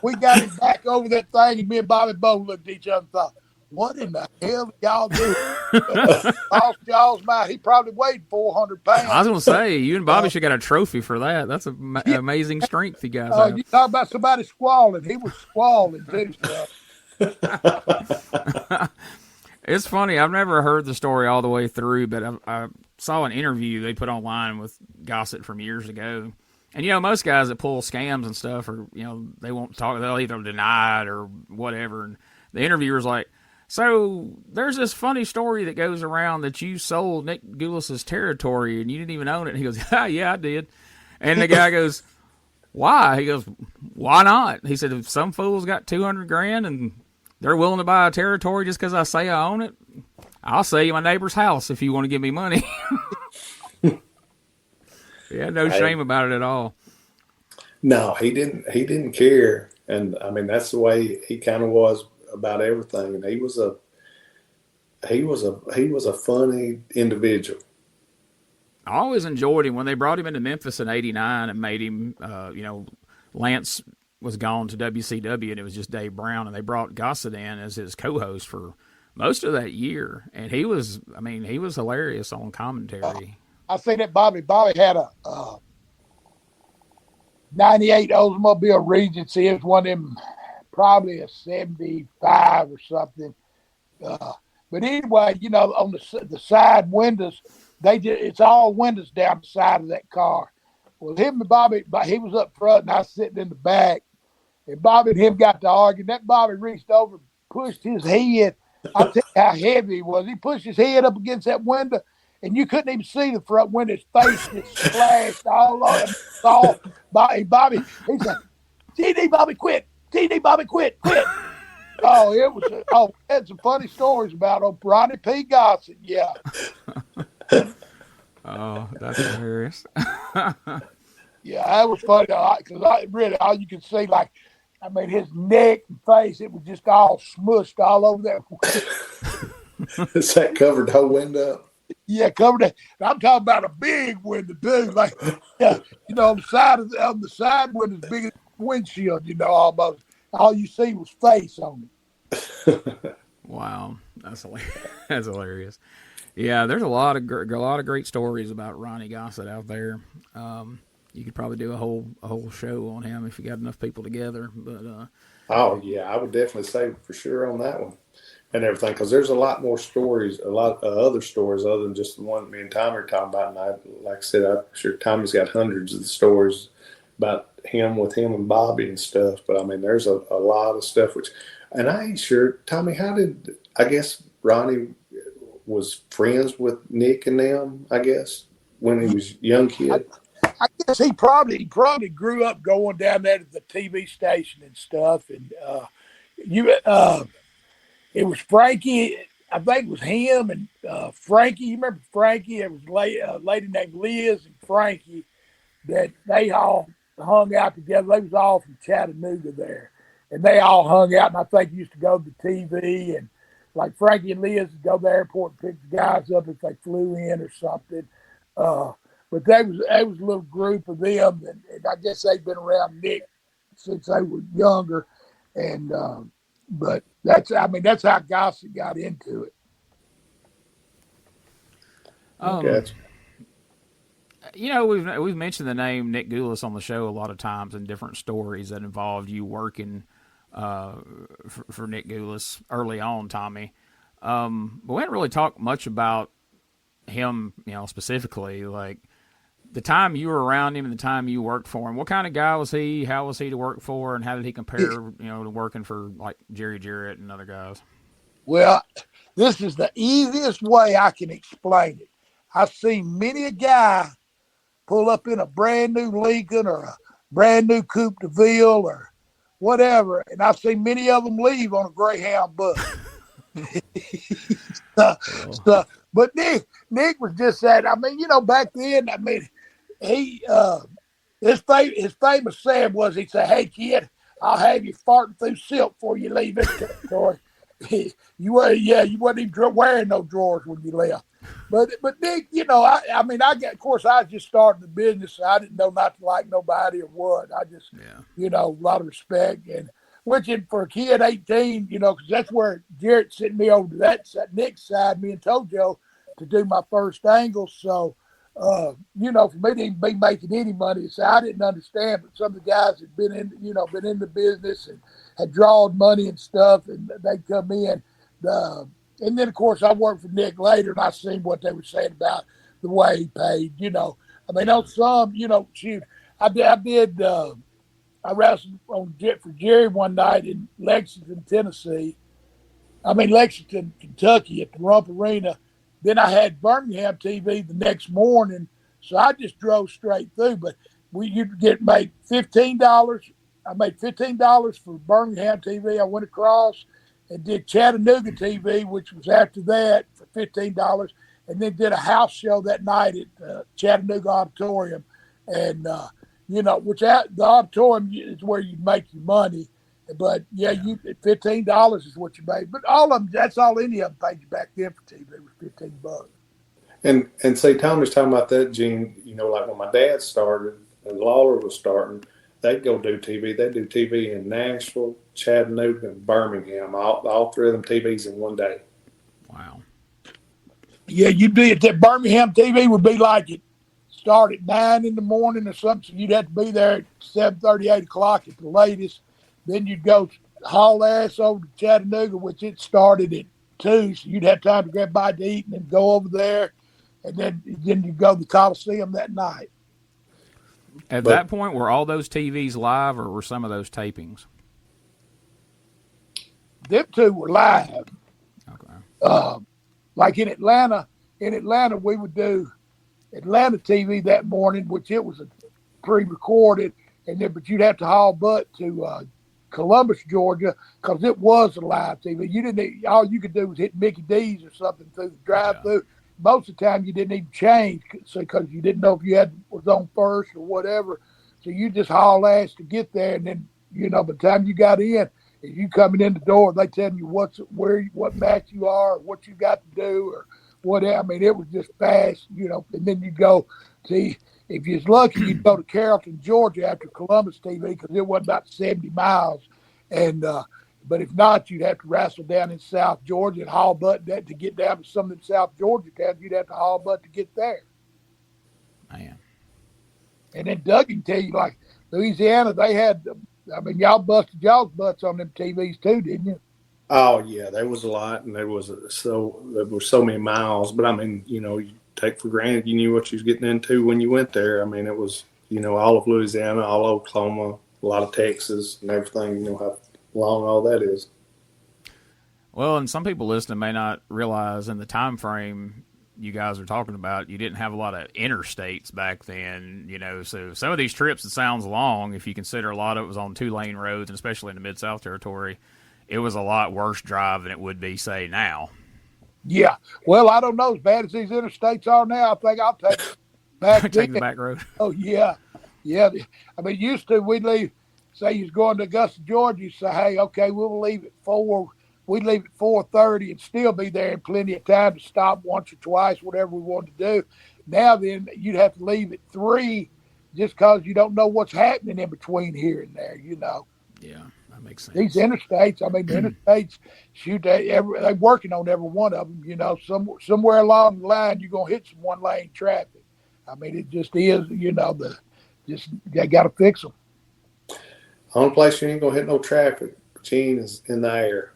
E: we got him back over that thing, and me and Bobby both looked at each other and thought, what in the hell did y'all do? Lost y'all's mind. He probably weighed 400 pounds.
C: I was going to say, you and Bobby should got a trophy for that. That's an amazing strength you guys have.
E: You talk about somebody squalling. He was squalling, too.
C: It's funny. I've never heard the story all the way through, but I saw an interview they put online with Gossett from years ago. And, you know, most guys that pull scams and stuff, or, you know, they won't talk. They'll either deny it or whatever. And the interviewer's like, so there's this funny story that goes around that you sold Nick Gulas's territory and you didn't even own it. And he goes, yeah, I did. And the guy goes, why? He goes, why not? He said, if some fool's got $200,000 and they're willing to buy a territory just because I say I own it, I'll sell you my neighbor's house if you want to give me money. Yeah, no shame about it at all.
D: No, he didn't care. And I mean, that's the way he kind of was about everything. And he was a funny individual.
C: I always enjoyed him when they brought him into Memphis in '89 and made him, you know, Lance was gone to WCW and it was just Dave Brown, and they brought Gossett in as his co-host for most of that year. And he was hilarious on commentary.
E: I think that Bobby had a 98 Oldsmobile Regency. It was one of them, probably a 75 or something. But anyway, you know, on the side windows, it's all windows down the side of that car. Well, him and Bobby, he was up front and I was sitting in the back. And Bobby and him got to arguing. That Bobby reached over, pushed his head. I'll tell you how heavy he was. He pushed his head up against that window, and you couldn't even see the front window. His face just splashed all over. Bobby, he said, TD Bobby, quit. TD Bobby, quit. Had some funny stories about old Ronnie P. Gossett. Yeah.
C: Oh, that's hilarious.
E: Yeah, that was funny because really all you could see, like, I mean, his neck and face, it was just all smushed all over that.
D: Is that covered the whole window?
E: Yeah, covered it. I'm talking about a big window, too. Like, yeah, you know, on the side window, as big as windshield, you know, almost. All you see was face on it.
C: Wow, that's hilarious. That's hilarious. Yeah, there's a lot of great stories about Ronnie Gossett out there. You could probably do a whole show on him if you got enough people together. But
D: oh yeah, I would definitely say for sure on that one and everything, because there's a lot more stories, a lot of other stories other than just the one me and Tommy are talking about. And like I said, I'm sure Tommy's got hundreds of the stories about him with him and Bobby and stuff. But I mean, there's a lot of stuff and I ain't sure, Tommy, I guess Ronnie was friends with Nick and them, I guess, when he was a young kid.
E: I guess he probably grew up going down there to the TV station and stuff. And it was Frankie. I think it was him and Frankie. You remember Frankie? It was a lady named Liz and Frankie that they all hung out together. They was all from Chattanooga there, and they all hung out. And I think used to go to the TV, and like Frankie and Liz would go to the airport and pick the guys up if they flew in or something. But there was a little group of them, and I guess they've been around Nick since they were younger. And but that's how Gossett got into it.
C: You know, we've mentioned the name Nick Gulas on the show a lot of times in different stories that involved you working for Nick Gulas early on, Tommy. But we haven't really talked much about him, you know, specifically. Like, the time you were around him and the time you worked for him, what kind of guy was he? How was he to work for, and how did he compare, to working for like Jerry Jarrett and other guys?
E: Well, this is the easiest way I can explain it. I've seen many a guy pull up in a brand new Lincoln or a brand new Coupe de Ville or whatever, and I've seen many of them leave on a Greyhound bus. But Nick was just that. I mean, back then, I mean, he his famous saying was, he said, "Hey kid, I'll have you farting through silk before you leave this territory." you wasn't even wearing no drawers when you left. But Nick, I mean, of course, I just started the business. So I didn't know not to like nobody or what. I just, a lot of respect. And which for a kid 18, because that's where Jarrett sent me over to that Nick's side, me and Tojo, to do my first angle. So, for me to even be making any money, so I didn't understand. But some of the guys had been in the business and had drawn money and stuff, and they'd come in. And then, of course, I worked for Nick later, and I seen what they were saying about the way he paid. I mean, on some, shoot, I wrestled for Jerry one night in Lexington, Kentucky at the Rump Arena. Then I had Birmingham TV the next morning, so I just drove straight through. But you'd made $15. I made $15 for Birmingham TV. I went across and did Chattanooga TV, which was after that, for $15, and then did a house show that night at Chattanooga Auditorium. And, the auditorium is where you make your money. But, you $15 is what you made. But all of them, that's all any of them paid you back then for TV was $15.
D: And say, Tommy's talking about that, Gene, like when my dad started and Lawler was starting, they'd go do TV. They'd do TV in Nashville, Chattanooga, and Birmingham. All three of them TVs in one day.
C: Wow.
E: Yeah, you'd be at that Birmingham TV would be like it start at 9 in the morning or something. So you'd have to be there at 7:30, 8 o'clock at the latest. Then you'd go haul ass over to Chattanooga, which it started at 2. So you'd have time to grab a bite to eat and then go over there. And then you'd go to the Coliseum that night.
C: At that point, were all those TVs live, or were some of those tapings?
E: Them two were live.
C: Okay.
E: Like in Atlanta, we would do Atlanta TV that morning, which it was a pre-recorded, but you'd have to haul butt to Columbus, Georgia, because it was a live TV. All you could do was hit Mickey D's or something through the drive-through. Most of the time, you didn't even change because you didn't know if you was on first or whatever. So you just haul ass to get there, and then by the time you got in, if you coming in the door, they telling you what match you are, or what you got to do, or whatever. I mean, it was just fast, And then you go see if you're lucky, you'd go to Carrollton, Georgia, after Columbus TV because it wasn't about 70 miles, and but if not, you'd have to wrestle down in South Georgia and haul butt that to get down to some of the South Georgia towns. You'd have to haul butt to get there.
C: Man.
E: And then Doug can tell you, like Louisiana, they had, y'all busted y'all's butts on them TVs too, didn't you?
D: Oh yeah, there was a lot, and there were so many miles. But you take for granted you knew what you was getting into when you went there. I mean, it was all of Louisiana, all of Oklahoma, a lot of Texas, and everything. How long all that is.
C: Well, and some people listening may not realize in the time frame you guys are talking about, you didn't have a lot of interstates back then, so some of these trips, it sounds long if you consider a lot of it was on 2-lane roads, and especially in the Mid-South Territory, it was a lot worse drive than it would be, say, now.
E: Yeah. Well, I don't know. As bad as these interstates are now, I think I'll take it back.
C: Take the back road.
E: Oh, yeah. Yeah. Used to, we'd leave, say you was going to Augusta, Georgia, you say, hey, okay, we'll leave at 4. We'd leave at 4:30 and still be there in plenty of time to stop once or twice, whatever we wanted to do. Now then, you'd have to leave at 3 just because you don't know what's happening in between here and there,
C: Yeah, that makes sense.
E: These interstates, the interstates, shoot, they're working on every one of them, somewhere along the line, you're going to hit some one-lane traffic. It just is, they got to fix them.
D: The only place you ain't going to hit no traffic, Gene, is in the air.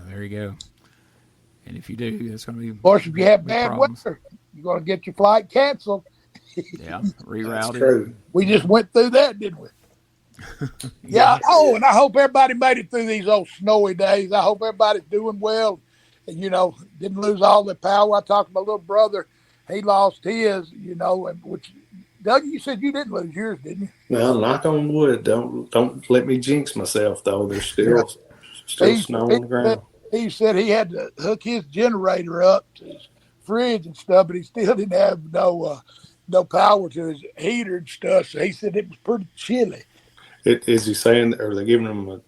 C: There you go. And if you do, that's going to be.
E: Of course, if you have bad weather, you're going to get your flight canceled.
C: Yeah,
D: That's
C: rerouted.
D: true.
E: We just went through that, didn't we? Yeah. Oh, and I hope everybody made it through these old snowy days. I hope everybody's doing well and, didn't lose all their power. I talked to my little brother. He lost his, and which, Doug, you said you didn't lose yours, didn't you?
D: Now, knock on wood. Don't let me jinx myself though. There's still snow on the ground.
E: He said he had to hook his generator up to his fridge and stuff, but he still didn't have no power to his heater and stuff. So he said it was pretty chilly.
D: Is he saying, are they giving him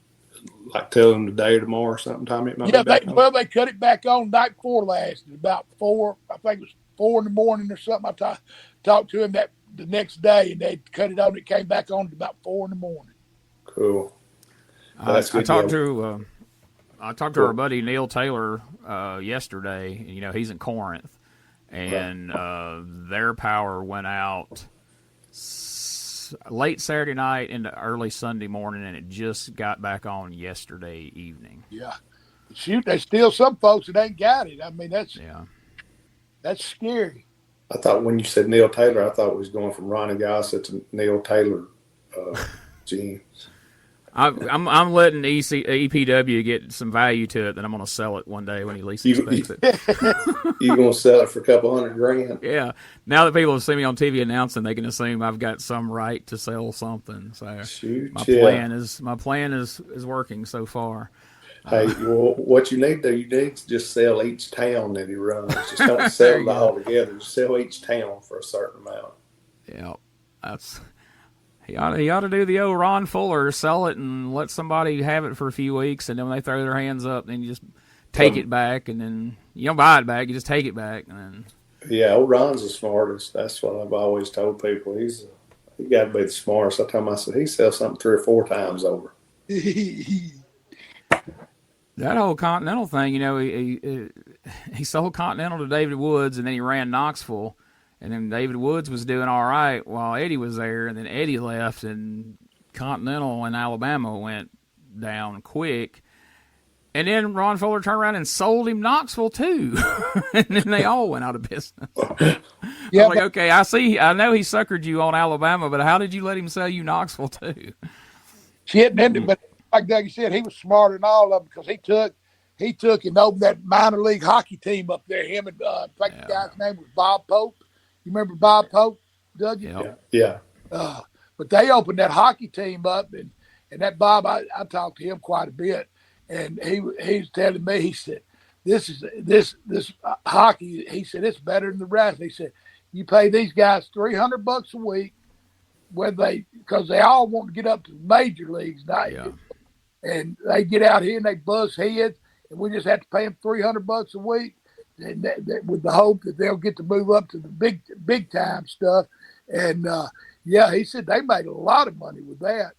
D: tell him today or tomorrow or something? Tommy, it might be back on?
E: They cut it back on night before last. It was about 4. I think it was 4 in the morning or something. I talked to him the next day, and they cut it on. It came back on at about 4 in the morning.
D: Cool.
C: I talked to our buddy Neil Taylor yesterday. He's in Corinth, and their power went out late Saturday night into early Sunday morning, and it just got back on yesterday evening.
E: Yeah. Shoot, there's still some folks that ain't got it. I mean, that's scary.
D: I thought when you said Neil Taylor, I thought it was going from Ronnie Gossett to Neil Taylor. Gene.
C: I'm letting EPW get some value to it, then I'm going to sell it one day when he least expects it.
D: You're going to sell it for a couple $100,000?
C: Yeah. Now that people have seen me on TV announcing, they can assume I've got some right to sell something. So my plan is working so far.
D: Hey, what you need to just sell each town that he runs. Just don't sell it all together. Just sell each town for a certain amount.
C: Yeah, He ought to do the old Ron Fuller, sell it and let somebody have it for a few weeks, and then when they throw their hands up, then you just take it back, and then you don't buy it back, you just take it back. And then...
D: Yeah, old Ron's the smartest. That's what I've always told people. He got to be the smartest. I tell him, I said, he sells something 3 or 4 times over.
C: That whole Continental thing, he sold Continental to David Woods, and then he ran Knoxville. And then David Woods was doing all right while Eddie was there, and then Eddie left, and Continental in Alabama went down quick. And then Ron Fuller turned around and sold him Knoxville too, and then they all went out of business. Yeah, I was like, okay, I know he suckered you on Alabama, but how did you let him sell you Knoxville too?
E: Shit, but like Doug said, he was smarter than all of them because he took and opened that minor league hockey team up there. Him and I think the guy's name was Bob Pope. You remember Bob Pope, Doug?
D: Yeah.
E: But they opened that hockey team up, and that Bob, I talked to him quite a bit, and he was telling me, he said, this hockey, he said, it's better than the rest. He said, you pay these guys $300 a week, because they all want to get up to the major leagues now. Yeah. And they get out here and they buzz heads, and we just have to pay them $300 a week. And that, with the hope that they'll get to move up to the big time stuff. And he said they made a lot of money with that.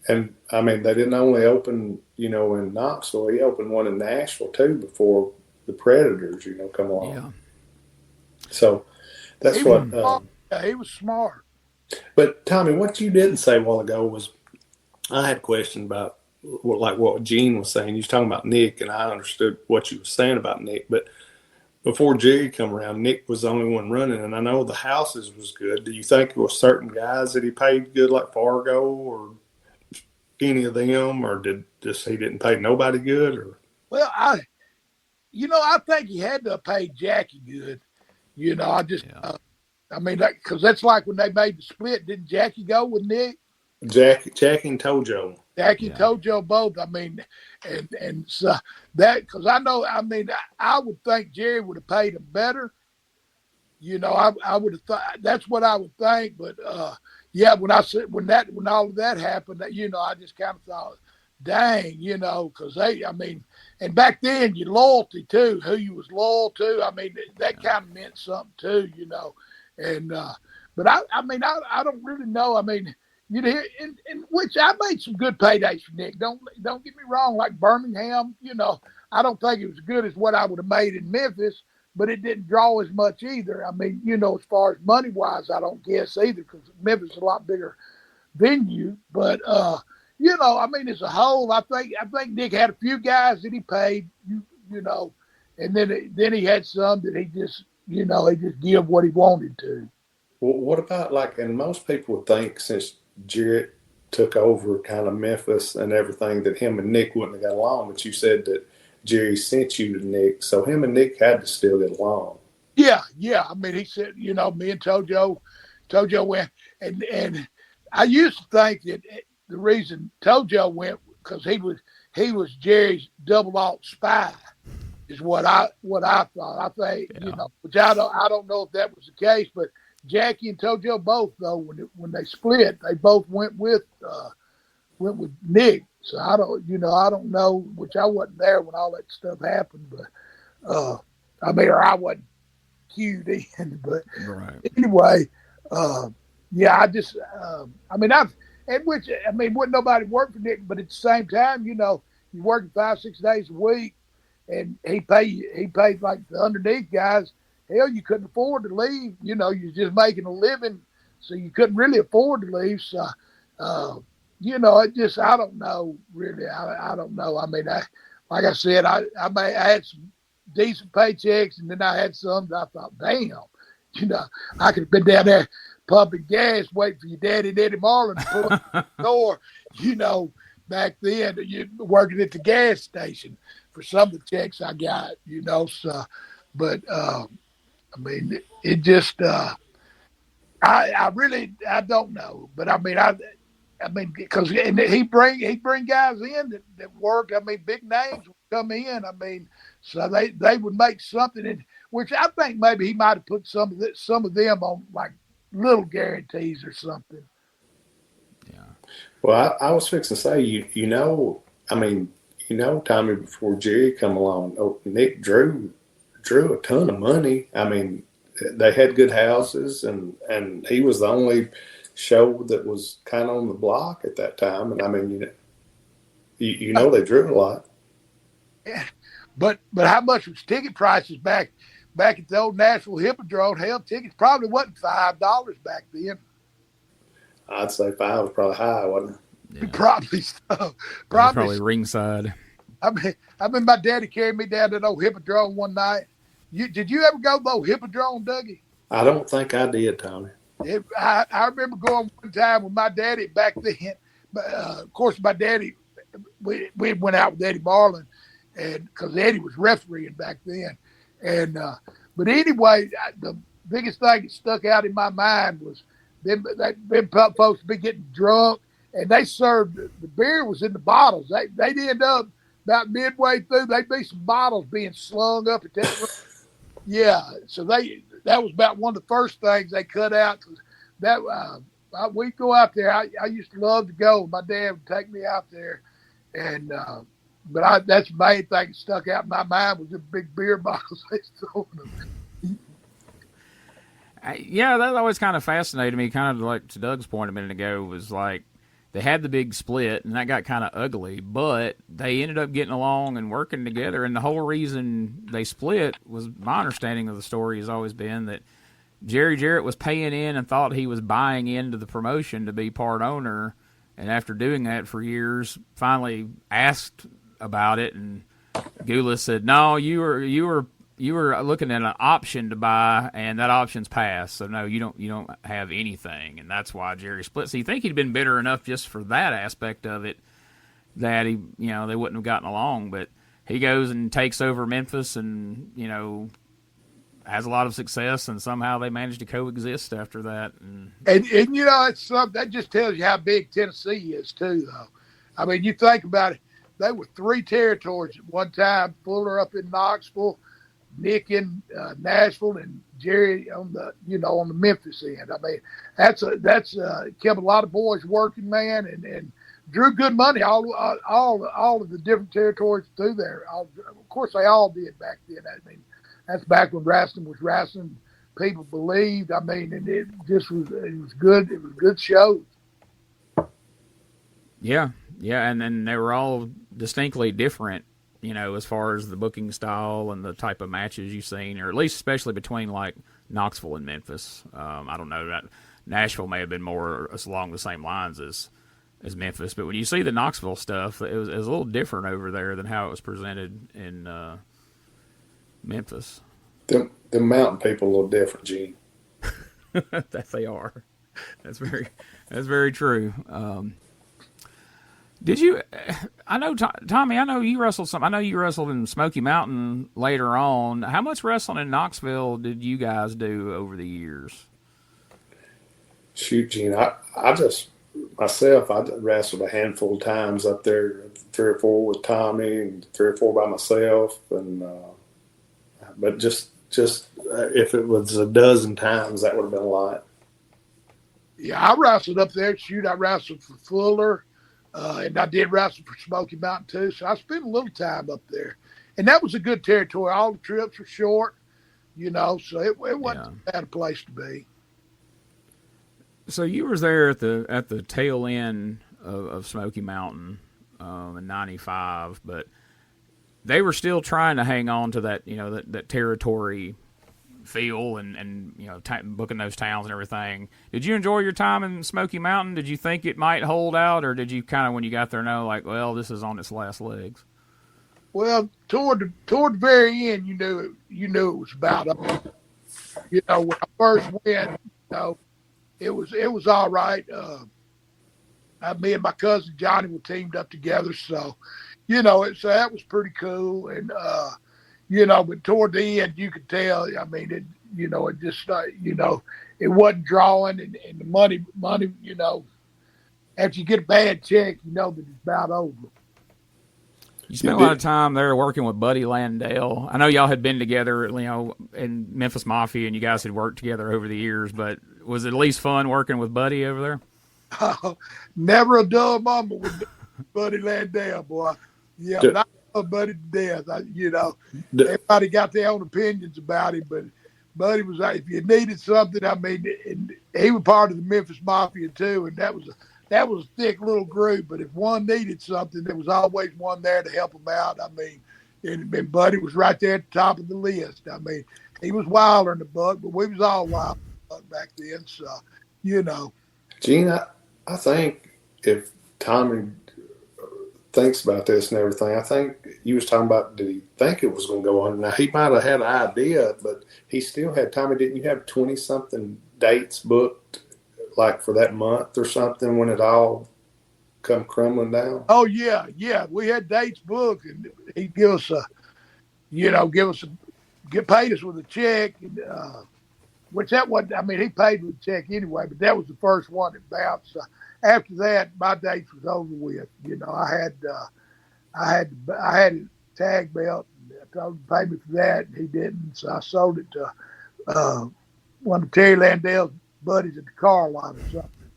D: And I mean, they didn't only open, in Knoxville. He opened one in Nashville too before the Predators, come along. Yeah. So that's he
E: was smart.
D: But Tommy, what you didn't say a while ago was, I had a question about what Gene was saying. You was talking about Nick, and I understood what you were saying about Nick, but before Jerry come around, Nick was the only one running, and I know the houses was good. Do you think there were certain guys that he paid good, like Fargo or any of them, or he didn't pay nobody good? Or
E: well, I think he had to pay Jackie good. Because that's like when they made the split. Didn't Jackie go with Nick?
D: Jackie and Tojo.
E: Jackie and Tojo both. I mean, and so that, because I would think Jerry would have paid him better. I would have thought that's what I would think. But when all of that happened, I just kind of thought, dang, because and back then your loyalty too, who you was loyal to. I mean, that kind of meant something too, And but I don't really know. I mean. In which I made some good paydays for Nick. Don't get me wrong. Like Birmingham, I don't think it was as good as what I would have made in Memphis, but it didn't draw as much either. I mean, as far as money wise, I don't guess either because Memphis is a lot bigger venue. But as a whole, I think Nick had a few guys that he paid, and then he had some that he just give what he wanted to.
D: Well, what about like, and most people would think since Jarrett took over kind of Memphis and everything that him and Nick wouldn't have got along, but you said that Jerry sent you to Nick, so him and Nick had to still get along.
E: Yeah, yeah. I mean, he said, you know, me and Tojo went, and I used to think that the reason Tojo went because he was Jerry's double alt spy, is what I thought. I think you know, which I don't know if that was the case, but Jackie and Tojo both though when they split, they both went with Nick. So I don't know, which I wasn't there when all that stuff happened, but I mean, or I wasn't cued in, but
C: Right.
E: anyway, yeah, I just, I mean, wouldn't nobody work for Nick, but at the same time, you know, you're working 5-6 days a week, and he paid like the underneath guys. Hell, you couldn't afford to leave. You know, you're just making a living, so you couldn't really afford to leave. So, you know, it just, I don't know, really. I don't know. I mean, like I said, I had some decent paychecks, and then I had some that I thought, damn, you know, I could have been down there pumping gas, waiting for your daddy and Eddie Marlin to pull up the door, you know, back then, you working at the gas station for some of the checks I got, you know. So, but, I mean, it just, I really don't know. But I mean, because he bring guys in that work. I mean, big names would come in. I mean, so they would make something in, which I think maybe he might have put some of them on like little guarantees or something.
C: Yeah.
D: Well, I was fixing to say, you know, I mean, you know, Tommy, before Jerry come along, Nick drew a ton of money. I mean, they had good houses, and he was the only show that was kind of on the block at that time. And I mean, you know, they drew a lot.
E: Yeah. But how much was ticket prices back at the old Nashville Hippodrome? Hell, tickets probably wasn't $5 back then.
D: I'd say 5 was probably high, wasn't it?
C: Yeah.
E: Probably so.
C: Probably ringside.
E: I mean, my daddy carried me down to the old Hippodrome one night. Did you ever go to the old Hippodrome, Dougie?
D: I don't think I did, Tommy.
E: I remember going one time with my daddy back then. But, of course, my daddy, we went out with Eddie Marlin, and because Eddie was refereeing back then. And but anyway, the biggest thing that stuck out in my mind was them folks be getting drunk, and they served the beer was in the bottles. They'd end up about midway through, there'd be some bottles being slung up at that. Yeah, so that was about one of the first things they cut out. That we'd go out there. I used to love to go. My dad would take me out there, and but that's the main thing that stuck out in my mind was the big beer bottles they sold them.
C: Yeah, that always kind of fascinated me. Kind of like to Doug's point a minute ago was like they had the big split and that got kind of ugly, but they ended up getting along and working together. And the whole reason they split was my understanding of the story has always been that Jerry Jarrett was paying in and thought he was buying into the promotion to be part owner. And after doing that for years, finally asked about it. And Goulas said, no, you were looking at an option to buy, and that option's passed. So no, you don't have anything, and that's why Jerry split. So you think he'd been bitter enough just for that aspect of it that they wouldn't have gotten along. But he goes and takes over Memphis, and has a lot of success, and somehow they managed to coexist after that. And
E: it's something that just tells you how big Tennessee is too, though. I mean, you think about it. They were 3 territories at one time. Fuller up in Knoxville, Nick in Nashville, and Jerry on the Memphis end. I mean, that's kept a lot of boys working, man, and drew good money all of the different territories through there. Of course, they all did back then. I mean, that's back when wrestling was wrestling. People believed. I mean, and it was good. It was good shows.
C: Yeah, and then they were all distinctly different. As far as the booking style and the type of matches you've seen, or at least especially between like Knoxville and Memphis. I don't know, that Nashville may have been more along the same lines as Memphis, but when you see the Knoxville stuff, it was a little different over there than how it was presented in Memphis.
D: The mountain people a little different, Gene.
C: that they are. That's very true. Did you? I know, Tommy. I know you wrestled some. I know you wrestled in Smoky Mountain later on. How much wrestling in Knoxville did you guys do over the years?
D: Shoot, Gene, I just myself, I wrestled a handful of times up there, 3 or 4 with Tommy, and 3 or 4 by myself, and but just if it was a dozen times, that would have been a lot.
E: Yeah, I wrestled up there. Shoot, I wrestled for Fuller, and I did wrestle for Smoky Mountain too. So I spent a little time up there, and that was a good territory. All the trips were short, so it wasn't a bad place to be.
C: So you was there at the tail end of Smoky Mountain in '95, but they were still trying to hang on to that that territory feel and booking those towns and everything. Did you enjoy your time in Smoky Mountain? Did you think it might hold out, or did you kind of when you got there know like, well, this is on its last legs?
E: Well, toward the very end, you knew it was about up. When I first went, it was all right. Me and my cousin Johnny were teamed up together, so so that was pretty cool. And but toward the end, you could tell. I mean, it just it wasn't drawing, and the money. After you get a bad check, that it's about over.
C: You spent a lot of time there working with Buddy Landale. I know y'all had been together, in Memphis Mafia, and you guys had worked together over the years. But was it at least fun working with Buddy over there?
E: Never a dull moment with Buddy Landale, boy. Yeah, but I love Buddy to death. Everybody got their own opinions about him, but Buddy was like, if you needed something, I mean, and he was part of the Memphis Mafia too, and that was a thick little group. But if one needed something, there was always one there to help him out. I mean, and Buddy was right there at the top of the list. I mean, he was wilder in the buck, but we was all wild back then. So,
D: Gene, I think if Tommy thinks about this and everything, I think you was talking about, did he think it was going to go on? Now, he might have had an idea, but he still had, Tommy, didn't you have 20-something dates booked, like for that month or something, when it all come crumbling down?
E: Oh, yeah. We had dates booked, and he'd paid us with a check, and, which that wasn't, I mean, he paid with a check anyway, but that was the first one that bounced. After that, my dates was over with. I had a tag belt, and I told him to pay me for that, and he didn't. So I sold it to one of Terry Landale's buddies at the car lot or something.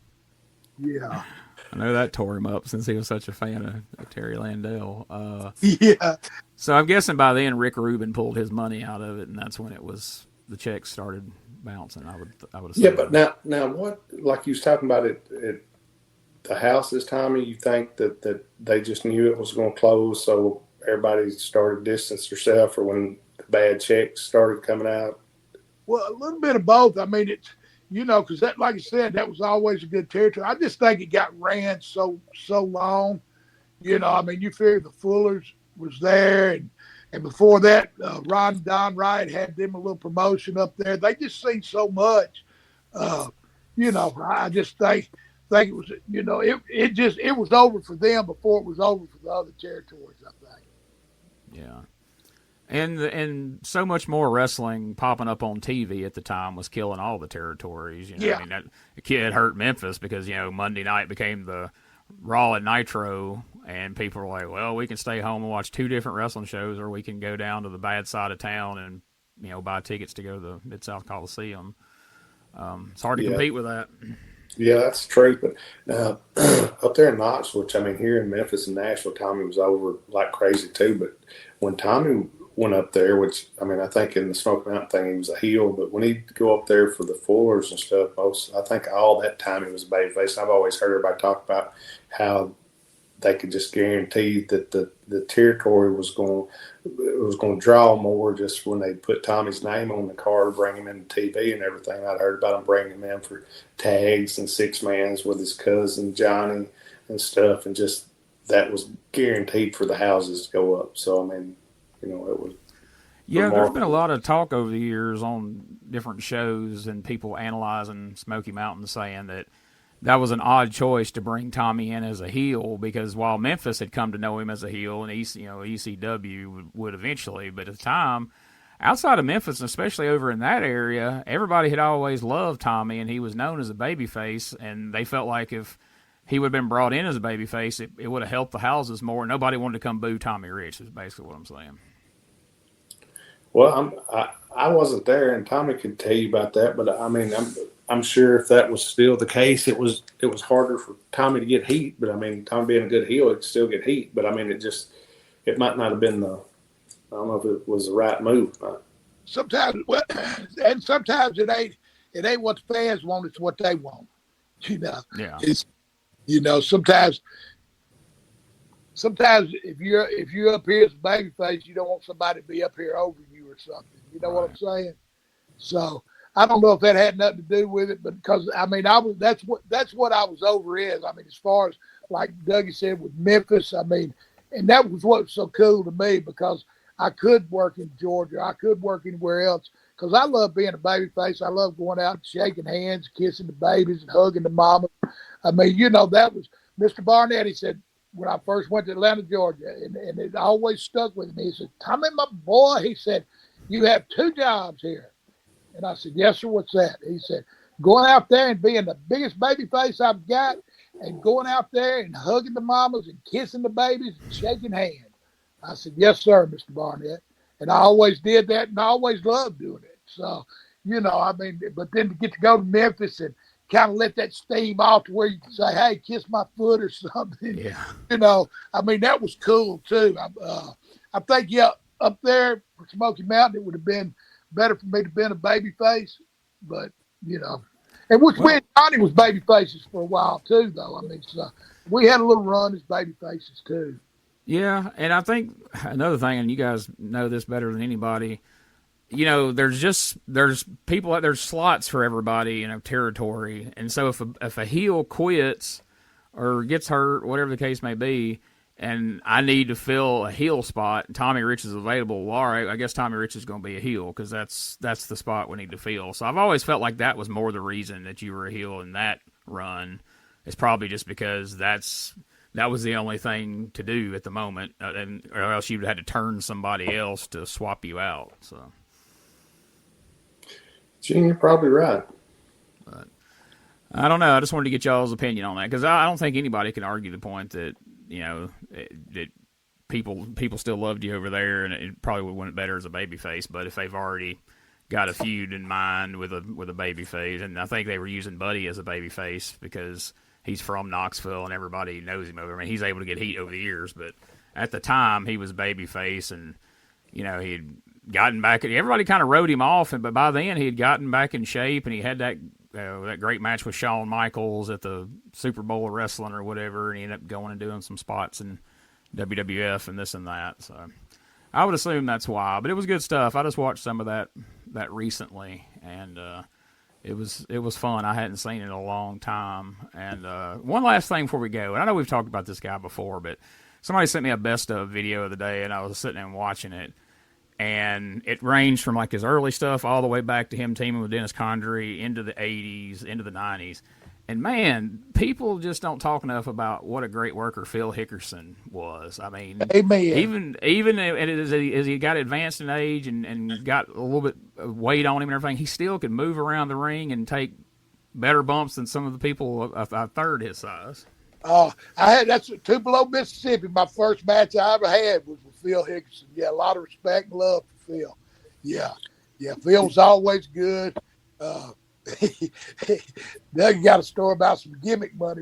E: Yeah.
C: I know that tore him up since he was such a fan of Terry Landale.
E: Yeah.
C: So I'm guessing by then Rick Rubin pulled his money out of it, and that's when the checks started bouncing. I would assume.
D: Yeah, but now what? Like you was talking about it at the houses, Tommy. You think that they just knew it was going to close, so everybody started distance themselves, or when the bad checks started coming out?
E: Well, a little bit of both. I mean, it's because that, like I said, that was always a good territory. I just think it got ran so long. I mean, you figure the Fullers was there, and before that, Don Wright had them a little promotion up there. They just seen so much. I just think it was, it was over for them before it was over for the other territories, I think.
C: Yeah. And so much more wrestling popping up on TV at the time was killing all the territories.
E: Yeah.
C: I mean, the kid hurt Memphis because, Monday night became the Raw and Nitro, and people were like, well, we can stay home and watch 2 different wrestling shows, or we can go down to the bad side of town and, buy tickets to go to the Mid-South Coliseum. It's hard to compete with that.
D: Yeah, that's true. But up there in Knoxville, which I mean, here in Memphis and Nashville, Tommy was over like crazy too. But when Tommy went up there, which I mean, I think in the Smoky Mountain thing he was a heel, but when he'd go up there for the Fullers and stuff, I think all that time he was a babyface. I've always heard everybody talk about how they could just guarantee that the territory was going to draw more just when they put Tommy's name on the card, bring him into TV and everything. I'd heard about him bringing him in for tags and 6-mans with his cousin Johnny and stuff, and just that was guaranteed for the houses to go up. So I mean, it was.
C: Yeah, there's been a lot of talk over the years on different shows and people analyzing Smoky Mountain, saying that that was an odd choice to bring Tommy in as a heel, because while Memphis had come to know him as a heel, and ECW would eventually, but at the time, outside of Memphis, and especially over in that area, everybody had always loved Tommy, and he was known as a babyface, and they felt like if he would have been brought in as a babyface, it would have helped the houses more. Nobody wanted to come boo Tommy Rich, is basically what I'm saying.
D: Well, I wasn't there, and Tommy could tell you about that. But I mean, I'm sure if that was still the case, it was harder for Tommy to get heat. But I mean, Tommy being a good heel, he'd still get heat. But I mean, it might not have been I don't know if it was the right move.
E: Sometimes, and sometimes it ain't what the fans want; it's what they want.
C: Yeah.
E: It's sometimes if you're up here as a babyface, you don't want somebody to be up here over you or something. You know what I'm saying? So I don't know if that had nothing to do with it, but because I mean, that's what I was over is. I mean, as far as like Dougie said with Memphis, I mean, and that was what was so cool to me, because I could work in Georgia, I could work anywhere else, because I love being a babyface. I love going out and shaking hands, kissing the babies, and hugging the mama. I mean, that was Mr. Barnett. He said, when I first went to Atlanta, Georgia, and it always stuck with me. He said, Tommy, my boy, he said, you have 2 jobs here. And I said, yes, sir, what's that? He said, going out there and being the biggest baby face I've got, and going out there and hugging the mamas and kissing the babies and shaking hands. I said, yes, sir, Mr. Barnett. And I always did that, and I always loved doing it. So, I mean, but then to get to go to Memphis and kind of let that steam off to where you can say, hey, kiss my foot or something.
C: Yeah.
E: I mean, that was cool too. I think, up there for Smoky Mountain, it would have been better for me to have been a baby face, but, and which we and Johnny was baby faces for a while too, though. I mean, so we had a little run as baby faces too.
C: Yeah, and I think another thing, and you guys know this better than anybody, there's people, there's slots for everybody in a territory, and so if a heel quits or gets hurt, whatever the case may be, and I need to fill a heel spot, and Tommy Rich is available, well, all right, I guess Tommy Rich is going to be a heel, because that's the spot we need to fill. So I've always felt like that was more the reason that you were a heel in that run. It's probably just because that was the only thing to do at the moment, or else you'd have had to turn somebody else to swap you out. So,
D: Gene, you're probably right.
C: But I don't know. I just wanted to get y'all's opinion on that, because I don't think anybody can argue the point that that people still loved you over there, and it probably would went better as a babyface. But if they've already got a feud in mind with a babyface, and I think they were using Buddy as a babyface because he's from Knoxville and everybody knows him over. I mean, he's able to get heat over the years, but at the time he was babyface, and he'd gotten back. Everybody kind of wrote him off, but by then he had gotten back in shape, and he had that great match with Shawn Michaels at the Super Bowl of Wrestling or whatever, and he ended up going and doing some spots in WWF and this and that. So I would assume that's why, but it was good stuff. I just watched some of that recently, and it was fun. I hadn't seen it in a long time. And one last thing before we go, and I know we've talked about this guy before, but somebody sent me a best of video of the day, and I was sitting there and watching it. And it ranged from like his early stuff all the way back to him teaming with Dennis Condrey into the 80s, into the 90s. And man, people just don't talk enough about what a great worker Phil Hickerson was. I mean,
E: Amen.
C: even as he got advanced in age and got a little bit of weight on him and everything, he still could move around the ring and take better bumps than some of the people a third his size.
E: That's Tupelo, Mississippi. My first match I ever had was with Phil Hickerson. Yeah, a lot of respect and love for Phil. Yeah, Phil was always good. Doug got a story about some gimmick money.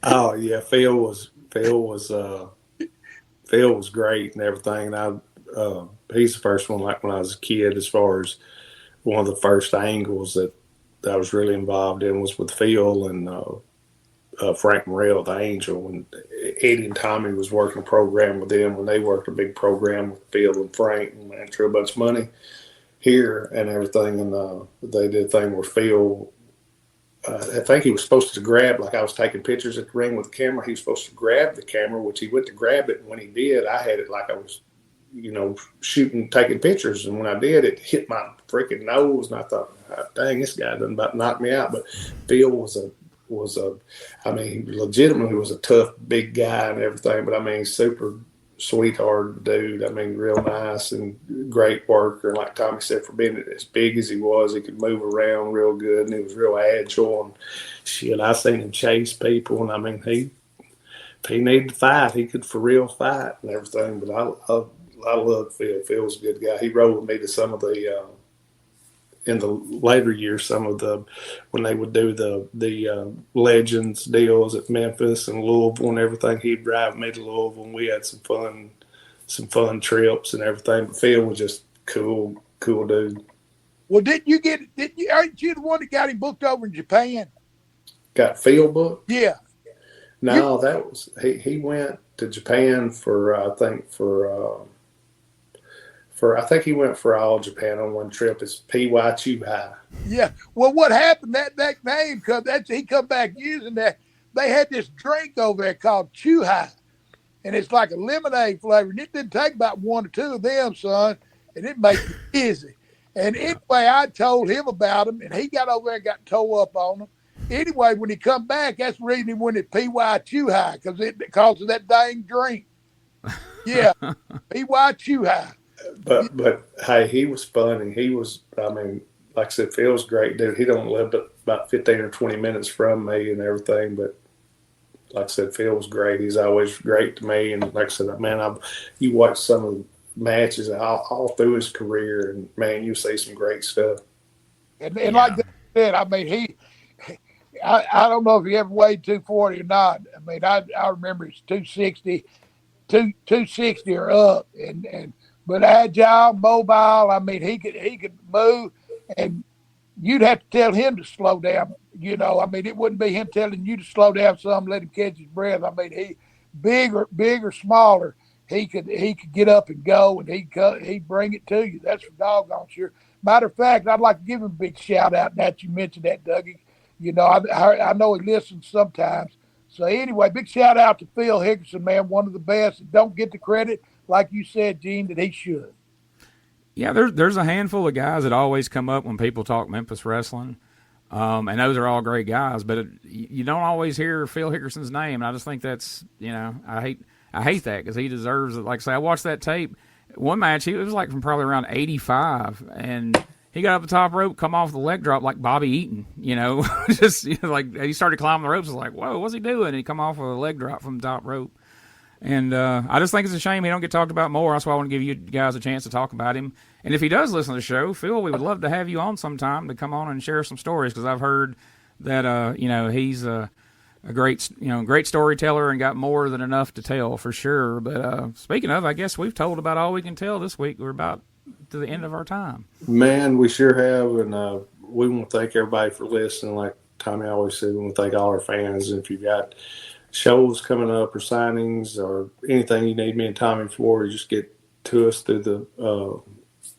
D: Oh yeah, Phil was great and everything. And he's the first one, like when I was a kid, as far as one of the first angles that I was really involved in was with Phil and Frank Morrell, the Angel, and Eddie and Tommy was working a program with them when they worked a big program with Phil and Frank, and ran through a bunch of money here and everything. And they did a thing where Phil, I think he was supposed to grab, like I was taking pictures at the ring with the camera, he was supposed to grab the camera, which he went to grab it, and when he did, I had it like I was shooting, taking pictures. And when I did, it hit my freaking nose, and I thought, oh, dang, this guy done about knock me out. But Phil was legitimately was a tough, big guy and everything. But I mean, super sweetheart dude. I mean, real nice and great worker. And like Tommy said, for being as big as he was, he could move around real good, and he was real agile. And shit, I seen him chase people, and I mean, if he needed to fight, he could for real fight and everything. But I love Phil. Phil was a good guy. He rode with me to some of the in the later years, when they would do the Legends deals at Memphis and Louisville and everything. He'd drive me to Louisville, and we had some fun trips and everything. But Phil was just cool dude.
E: Well, aren't you the one that got him booked over in Japan?
D: Got Phil booked?
E: Yeah.
D: No, that was he went to Japan I think he went for all Japan on one trip. It's P.Y. Chuhai.
E: Yeah. Well, what happened? That name he come back using that. They had this drink over there called Chuhai, and it's like a lemonade flavor. And it didn't take about one or two of them, son, and it made you dizzy. And anyway, I told him about them, and he got over there and got toe up on them. Anyway, when he come back, that's the reason he went at P.Y. Chuhai, because of that dang drink. Yeah, P.Y. Chuhai.
D: But hey, he was fun, and he was, I mean, like I said, Phil's a great dude. He don't live but about 15 or 20 minutes from me and everything, but like I said, Phil was great. He's always great to me, and like I said, man, you watch some of the matches all through his career, and man, you see some great stuff.
E: And like I said, I mean, I don't know if he ever weighed 240 or not. I mean, I remember it's 260 or up, but agile, mobile. I mean, he could move, and you'd have to tell him to slow down. I mean, it wouldn't be him telling you to slow down some, let him catch his breath. I mean, he big or smaller, he could get up and go, and he'd bring it to you. That's for doggone sure. Matter of fact, I'd like to give him a big shout out. Now that you mentioned that, Dougie, I know he listens sometimes. So anyway, big shout out to Phil Hickerson, man, one of the best. Don't get the credit, like you said, Gene, that he should.
C: Yeah, there's a handful of guys that always come up when people talk Memphis wrestling, and those are all great guys. But you don't always hear Phil Hickerson's name, and I just think that's I hate that, because he deserves it. Like I say, I watched that tape. One match, it was like from probably around 85, and he got up the top rope, come off the leg drop like Bobby Eaton, just like he started climbing the ropes. I was like, whoa, what's he doing? And he come off with a leg drop from the top rope. And I just think it's a shame he don't get talked about more. That's why I want to give you guys a chance to talk about him. And if he does listen to the show, Phil, we would love to have you on sometime to come on and share some stories, because I've heard that he's a great storyteller and got more than enough to tell for sure. But speaking of, I guess we've told about all we can tell this week. We're about to the end of our time.
D: Man, we sure have, and we want to thank everybody for listening. Like Tommy always said, we want to thank all our fans. And if you've got shows coming up or signings or anything you need me and Tommy for, just get to us through the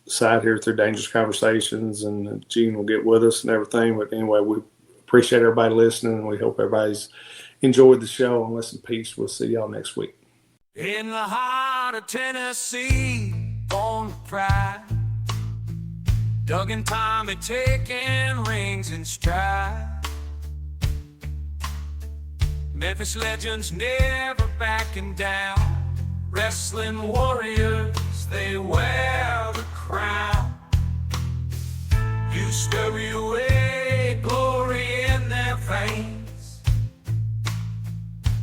D: site here through Dangerous Conversations, and Gene will get with us and everything. But anyway, we appreciate everybody listening, and we hope everybody's enjoyed the show. And listen, peace. We'll see y'all next week.
B: In the heart of Tennessee, born with pride, Doug and Tommy taking rings in stride. Memphis legends never backing down, wrestling warriors, they wear the crown. You scurry away, glory in their veins,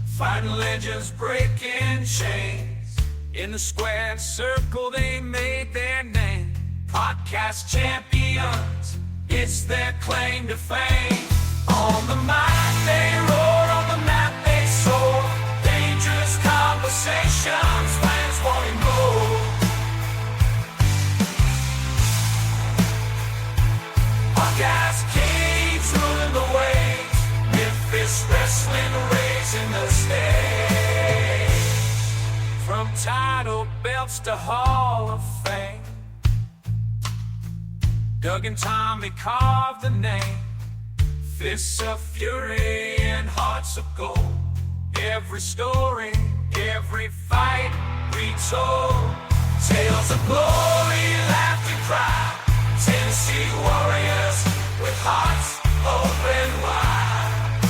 B: fighting legends breaking chains. In the squared circle they made their name, podcast champions, it's their claim to fame. On the mic they roar, on the map they soar, dangerous conversations, fans wanting more. Podcast kings ruling the waves, Memphis wrestling raising the stage. From title belts to Hall of Fame, Doug and Tommy carved the name. Fists of fury and hearts of gold. Every story, every fight retold. Tales of glory, laughter, cry. Tennessee warriors with hearts open wide.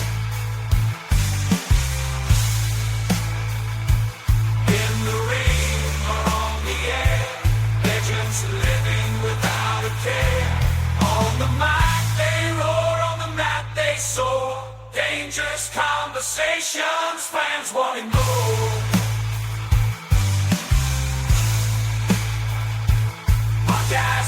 B: In the ring or on the air, legends living without a care. On the mic they roar, on the mat they soar. Dangerous conversations, fans wanting more. Yeah.